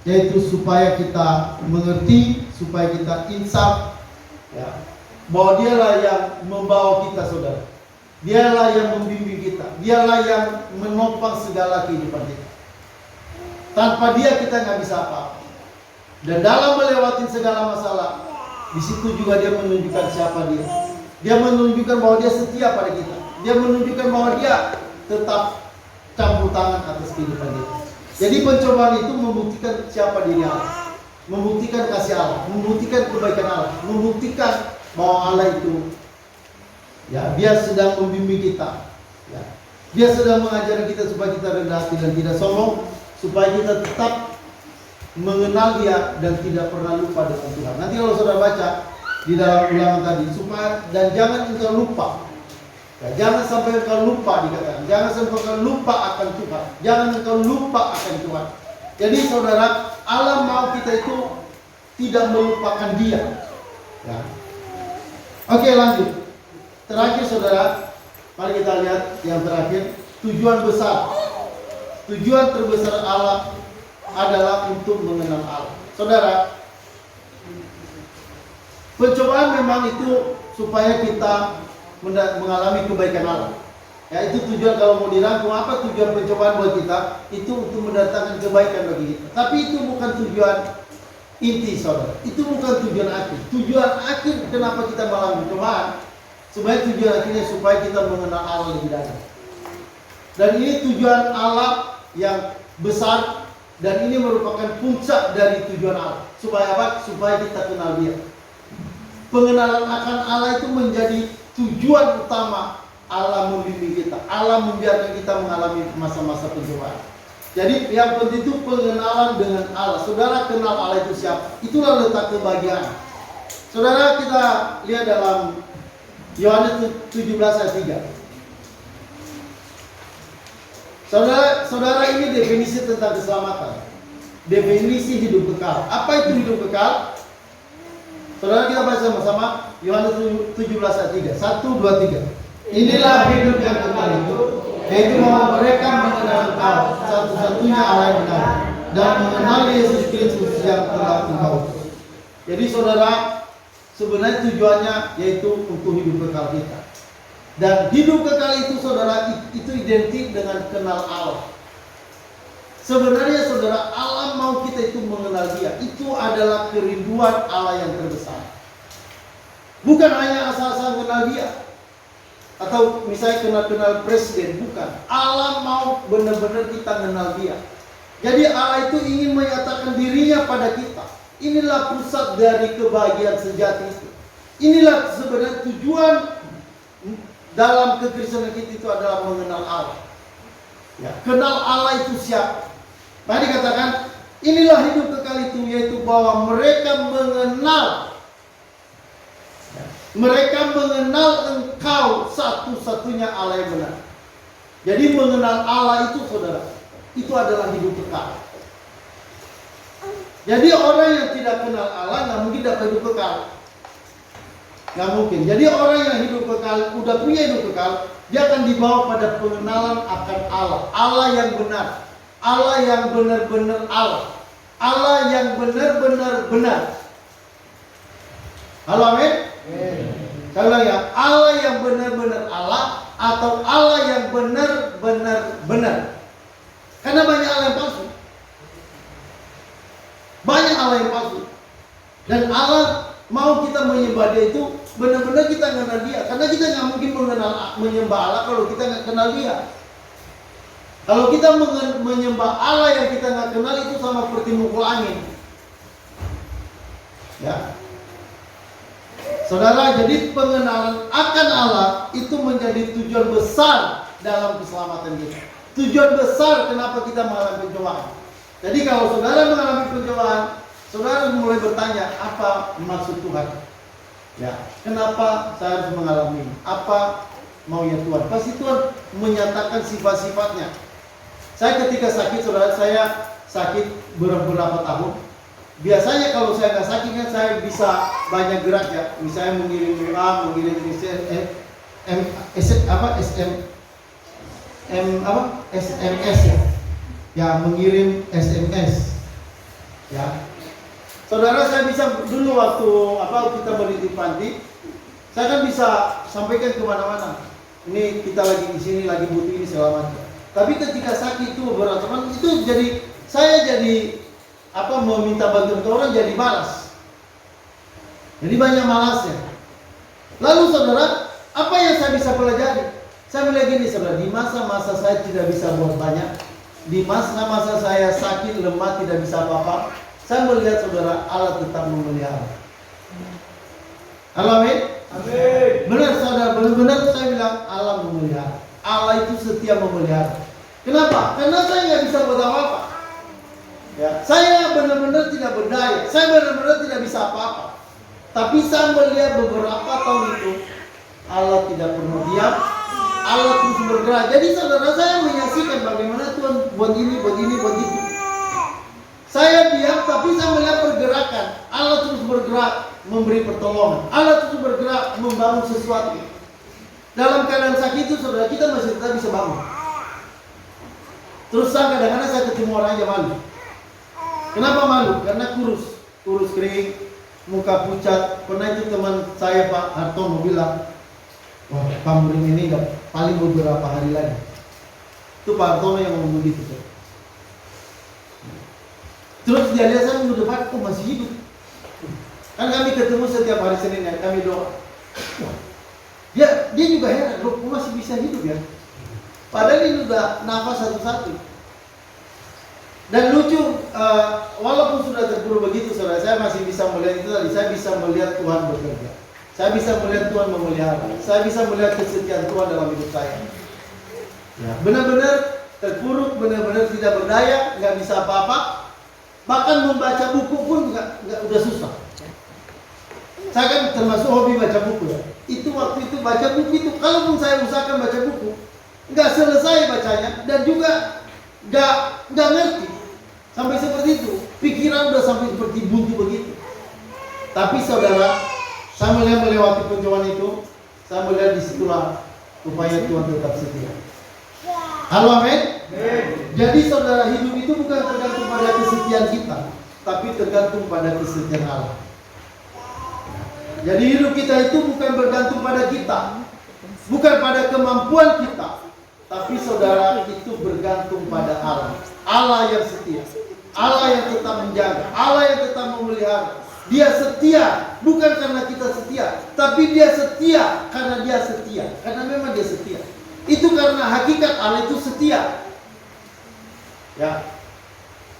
yaitu supaya kita mengerti, supaya kita insaf, ya, bahwa dialah yang membawa kita, saudara. Dialah yang membimbing kita, dialah yang menopang segala kehidupan kita. Tanpa dia kita nggak bisa apa-apa. Dan dalam melewati segala masalah, di situ juga dia menunjukkan siapa dia. Dia menunjukkan bahwa dia setia pada kita. Dia menunjukkan bahwa dia tetap campur tangan atas kehidupan kita. Jadi pencobaan itu membuktikan siapa diri Allah, membuktikan kasih Allah, membuktikan kebaikan Allah, membuktikan bahwa Allah itu, ya, dia sedang membimbing kita. Ya. Dia sedang mengajari kita supaya kita rendah hati dan tidak sombong, supaya kita tetap mengenal dia dan tidak pernah lupa dengan Tuhan. Nanti kalau saudara baca di dalam ulangan tadi, supaya dan jangan engkau lupa, ya, jangan sampai engkau lupa dikatakan, jangan sampai engkau lupa akan Tuhan, jangan engkau lupa akan Tuhan. Jadi saudara, Allah mau kita itu tidak melupakan dia. Ya. Oke, lanjut. Terakhir saudara, mari kita lihat yang terakhir, tujuan besar. Tujuan terbesar Allah adalah untuk mengenal Allah. Saudara, pencobaan memang itu supaya kita mengalami kebaikan Allah. Ya, itu tujuan. Kalau mau dirangkum apa tujuan pencobaan buat kita, itu untuk mendatangkan kebaikan bagi kita. Tapi itu bukan tujuan inti, saudara. Itu bukan tujuan akhir. Tujuan akhir kenapa kita mengalami pencobaan, sebenarnya tujuan akhirnya supaya kita mengenal Allah lebih dalam. Dan ini tujuan Allah yang besar. Dan ini merupakan puncak dari tujuan Allah. Supaya apa? Supaya kita kenal dia. Pengenalan akan Allah itu menjadi tujuan utama Allah membimbing kita. Allah membiarkan kita mengalami masa-masa pencobaan. Jadi yang penting itu pengenalan dengan Allah. Saudara kenal Allah itu siapa? Itulah letak kebahagiaan. Saudara, kita lihat dalam Yohanes 17 ayat 3. Saudara, ini definisi tentang keselamatan. Definisi hidup kekal. Apa itu hidup kekal? Saudara, kita baca sama-sama Yohanes 17 ayat 3. 1, 2, 3. Inilah hidup yang kekal itu, yaitu bahwa mereka mengenal Engkau, satu-satunya Allah yang benar, dan mengenal Yesus Kristus yang telah Engkau utus. Jadi saudara, sebenarnya tujuannya yaitu untuk hidup kekal kita. Dan hidup kekal itu saudara, itu identik dengan kenal Allah. Sebenarnya saudara, Allah mau kita itu mengenal Dia. Itu adalah kerinduan Allah yang terbesar. Bukan hanya asal-asal kenal Dia, atau misalnya kenal presiden, bukan. Allah mau benar-benar kita kenal Dia. Jadi Allah itu ingin menyatakan dirinya pada kita. Inilah pusat dari kebahagiaan sejati itu. Inilah sebenarnya tujuan dalam kekristenan kita itu adalah mengenal Allah. Ya, kenal Allah itu siapa? Mari dikatakan, inilah hidup kekal itu, yaitu bahwa mereka mengenal. Mereka mengenal Engkau, satu-satunya Allah yang benar. Jadi mengenal Allah itu saudara, itu adalah hidup kekal. Jadi orang yang tidak kenal Allah nggak mungkin dapat hidup kekal. Nggak mungkin. Jadi orang yang hidup kekal, udah punya hidup kekal, dia akan dibawa pada pengenalan akan Allah. Allah yang benar. Allah yang benar-benar Allah. Allah yang benar-benar benar. Halo, amin? Saya bilang ya, Allah yang benar-benar Allah, atau Allah yang benar-benar benar. Karena banyak Allah yang palsu. Banyak Allah yang palsu. Dan Allah mau kita menyembah Dia itu benar-benar kita kenal Dia. Karena kita nggak mungkin menyembah Allah kalau kita nggak kenal Dia. Kalau kita menyembah Allah yang kita nggak kenal, itu sama seperti mukul angin. Ya, saudara, jadi pengenalan akan Allah itu menjadi tujuan besar dalam keselamatan kita. Tujuan besar kenapa kita mengalami pencobaan. Jadi kalau saudara mengalami pencobaan, saudara mulai bertanya, apa maksud Tuhan? Ya, kenapa saya harus mengalami? Apa maunya Tuhan? Pasti Tuhan menyatakan sifat-sifatnya. Saya ketika sakit, saudara, saya sakit beberapa tahun. Biasanya kalau saya nggak sakit kan saya bisa banyak gerak ya. Misalnya mengirim WA, mengirim SMS ya. Ya, mengirim SMS. Ya. Saudara, saya bisa dulu waktu kita meniti panti, saya kan bisa sampaikan kemana-mana. Ini kita lagi di sini, lagi butuh ini segala macam. Tapi ketika sakit itu beberapa teman itu saya jadi meminta bantuan ke orang jadi malas. Jadi banyak malasnya. Lalu saudara, apa yang saya bisa pelajari? Saya melihat gini saudara, di masa-masa saya tidak bisa buat banyak, di masa-masa saya sakit, lemah, tidak bisa apa-apa, saya melihat saudara, Allah tetap memelihara. Amin. Amin. Benar saudara, benar-benar saya bilang Allah memelihara. Allah itu setia memelihara. Kenapa? Karena saya nggak bisa buat apa-apa. Ya, saya benar-benar tidak berdaya. Saya benar-benar tidak bisa apa-apa. Tapi saya melihat beberapa tahun itu Allah tidak pernah diam. Allah terus bergerak. Jadi saudara, saya menyaksikan bagaimana Tuhan buat ini, buat ini, buat itu. Saya diam, tapi saya melihat pergerakan. Allah terus bergerak, memberi pertolongan. Allah terus bergerak, membangun sesuatu. Dalam keadaan sakit itu, saudara, kita masih tetap bisa bangun. Terus kadang-kadang saya ketemu orang aja malu. Kenapa malu? Karena kurus kering, muka pucat. Pernah itu teman saya Pak Hartono bilang, wah, Pak Murim ini paling beberapa hari lagi. Itu Pak Hartono yang ngomong gitu. Terus dia lihat saya minggu depan, kok masih hidup. Kan kami ketemu setiap hari Senin ya, kami doa. Wah, dia juga heran, kok masih bisa hidup ya. Padahal ini sudah nafas satu-satu. Dan lucu, walaupun sudah terpuruk begitu, saudara, saya masih bisa melihat itu tadi. Saya bisa melihat Tuhan bekerja. Saya bisa melihat Tuhan memelihara. Saya bisa melihat kesetiaan Tuhan dalam hidup saya. Ya, benar-benar terpuruk, benar-benar tidak berdaya, nggak bisa apa-apa. Bahkan membaca buku pun nggak udah susah. Saya kan termasuk hobi baca buku ya. Itu waktu itu baca buku itu, kalaupun saya usahakan baca buku, nggak selesai bacanya dan juga nggak ngerti sampai seperti itu. Pikiran udah sampai seperti buntu begitu. Tapi saudara, saya melihat melewati pencobaan itu, saya melihat disitulah upaya Tuhan tetap setia. Halo, amin. Jadi saudara, hidup itu bukan tergantung pada kesetiaan kita, tapi tergantung pada kesetiaan Allah. Jadi hidup kita itu bukan bergantung pada kita, bukan pada kemampuan kita, tapi saudara, itu bergantung pada Allah. Allah yang setia, Allah yang tetap menjaga, Allah yang tetap memelihara. Dia setia bukan karena kita setia, tapi dia setia karena dia setia, karena memang dia setia. Itu karena hakikat Allah itu setia. Ya.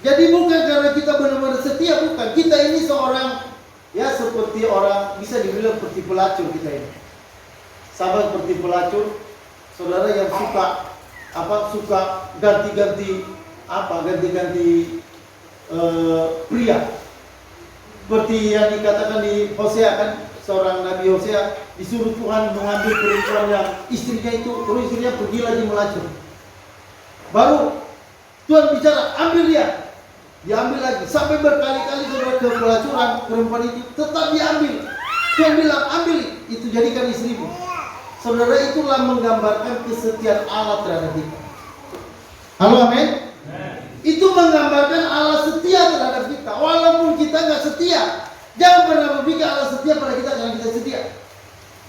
Jadi bukan karena kita benar-benar setia, bukan. Kita ini seorang, ya seperti orang, bisa dibilang seperti pelacur kita ini. Sahabat seperti pelacur, saudara yang suka ganti-ganti pria. Seperti yang dikatakan di Hosea kan, seorang Nabi Hosea disuruh Tuhan mengambil perempuan yang istrinya itu, terus istrinya pergi lagi melacur. Baru Tuhan bicara, ambil dia. Diambil lagi, sampai berkali-kali saudara ke pelacuran perempuan itu tetap diambil. Tuhan bilang, ambil itu, jadikan istrimu. Saudara, itulah menggambarkan kesetiaan Allah terhadap kita. Halo, amin. Itu menggambarkan Allah setia terhadap kita, walaupun kita nggak setia. Jangan pernah berpikir Allah setia pada kita karena kita setia.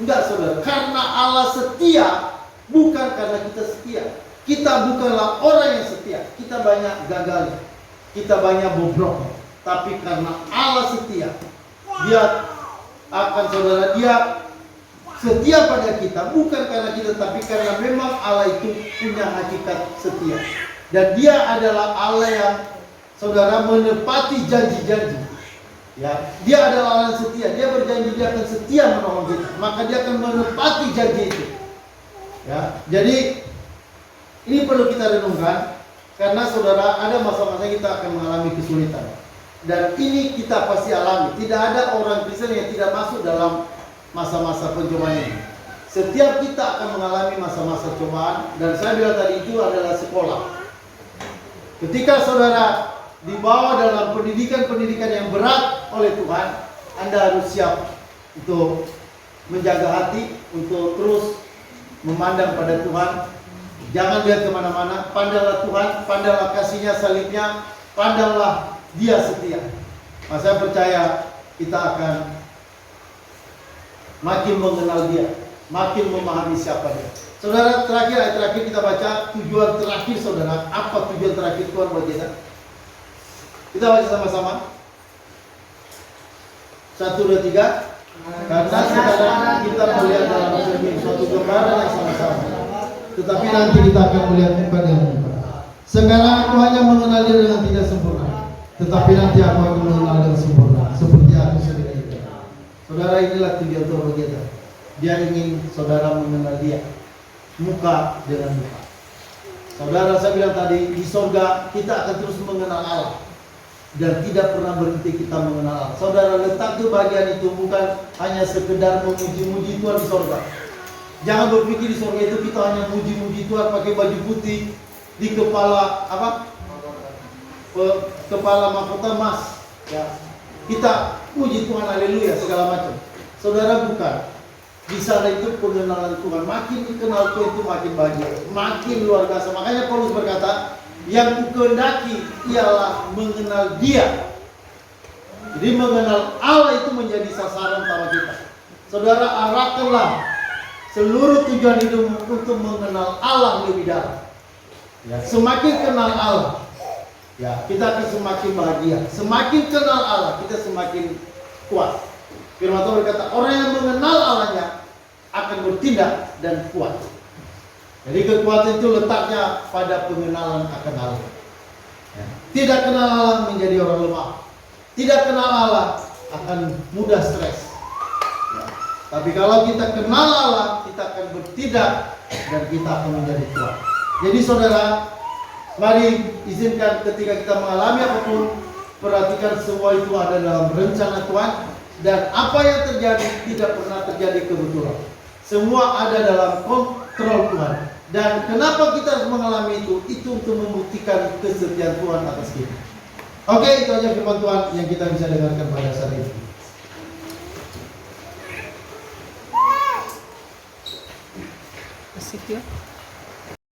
Enggak, saudara, karena Allah setia bukan karena kita setia. Kita bukanlah orang yang setia. Kita banyak gagal, kita banyak bobrok. Tapi karena Allah setia, dia akan, saudara, dia setia pada kita bukan karena kita, tapi karena memang Allah itu punya hakikat setia. Dan dia adalah Allah yang, saudara, menepati janji-janji. Ya, dia adalah Allah yang setia. Dia berjanji dia akan setia menolong kita, maka dia akan menepati janji itu. Ya, jadi ini perlu kita renungkan, karena saudara, ada masa-masa kita akan mengalami kesulitan. Dan ini kita pasti alami. Tidak ada orang Kristen yang tidak masuk dalam masa-masa pencobaan ini. Setiap kita akan mengalami masa-masa cobaan, dan saya bilang tadi itu adalah sekolah. Ketika saudara dibawa dalam pendidikan-pendidikan yang berat oleh Tuhan, Anda harus siap untuk menjaga hati, untuk terus memandang pada Tuhan. Jangan lihat kemana-mana, pandanglah Tuhan, pandanglah kasih-Nya, salib-Nya, pandanglah Dia setia. Maka saya percaya kita akan makin mengenal Dia, makin memahami siapa Dia. Saudara, ayat terakhir kita baca, tujuan terakhir saudara. Apa tujuan terakhir Tuhan buat kita? Kita baca sama-sama. 1, 2, 3. Karena sekarang kita melihat dalam cermin suatu gambaran yang sama-sama, tetapi nanti kita akan melihat muka dengan muka. Sekarang aku hanya mengenal Dia dengan tidak sempurna, tetapi nanti aku akan mengenal dengan sempurna, seperti aku sendiri. Saudara, inilah tujuan Tuhan kita. Dia ingin saudara mengenal Dia muka dengan muka. Saudara, saya bilang tadi, di sorga kita akan terus mengenal Allah dan tidak pernah berhenti kita mengenal Allah. Saudara, letak kebahagiaan itu bukan hanya sekedar memuji-muji Tuhan di sorga. Jangan berpikir di sorga itu kita hanya muji-muji Tuhan pakai baju putih, di kepala kepala mahkota emas, ya. Kita puji Tuhan, haleluya, segala macam. Saudara, bukan. Di sana itu pengenalan Tuhan, makin kenal Tuhan itu makin bahagia, makin luar biasa. Makanya Paulus berkata, yang kukehendaki ialah mengenal Dia. Jadi mengenal Allah itu menjadi sasaran utama kita. Saudara, arahkanlah seluruh tujuan hidupmu untuk mengenal Allah lebih dalam. Ya, semakin kenal Allah, ya, kita akan semakin bahagia. Semakin kenal Allah, kita semakin kuat. Firman Tuhan berkata, orang yang mengenal Allahnya akan bertindak dan kuat. Jadi kekuatan itu letaknya pada pengenalan akan Allah. Ya. Tidak kenal Allah menjadi orang lemah. Tidak kenal Allah akan mudah stres. Ya. Tapi kalau kita kenal Allah, kita akan bertindak dan kita akan menjadi kuat. Jadi saudara, mari izinkan ketika kita mengalami apapun, perhatikan semua itu ada dalam rencana Tuhan. Dan apa yang terjadi tidak pernah terjadi kebetulan. Semua ada dalam kontrol Tuhan. Dan kenapa kita harus mengalami itu? Itu untuk membuktikan kesetiaan Tuhan atas kita. Oke, itu aja firman Tuhan yang kita bisa dengarkan pada saat ini. Asik ya.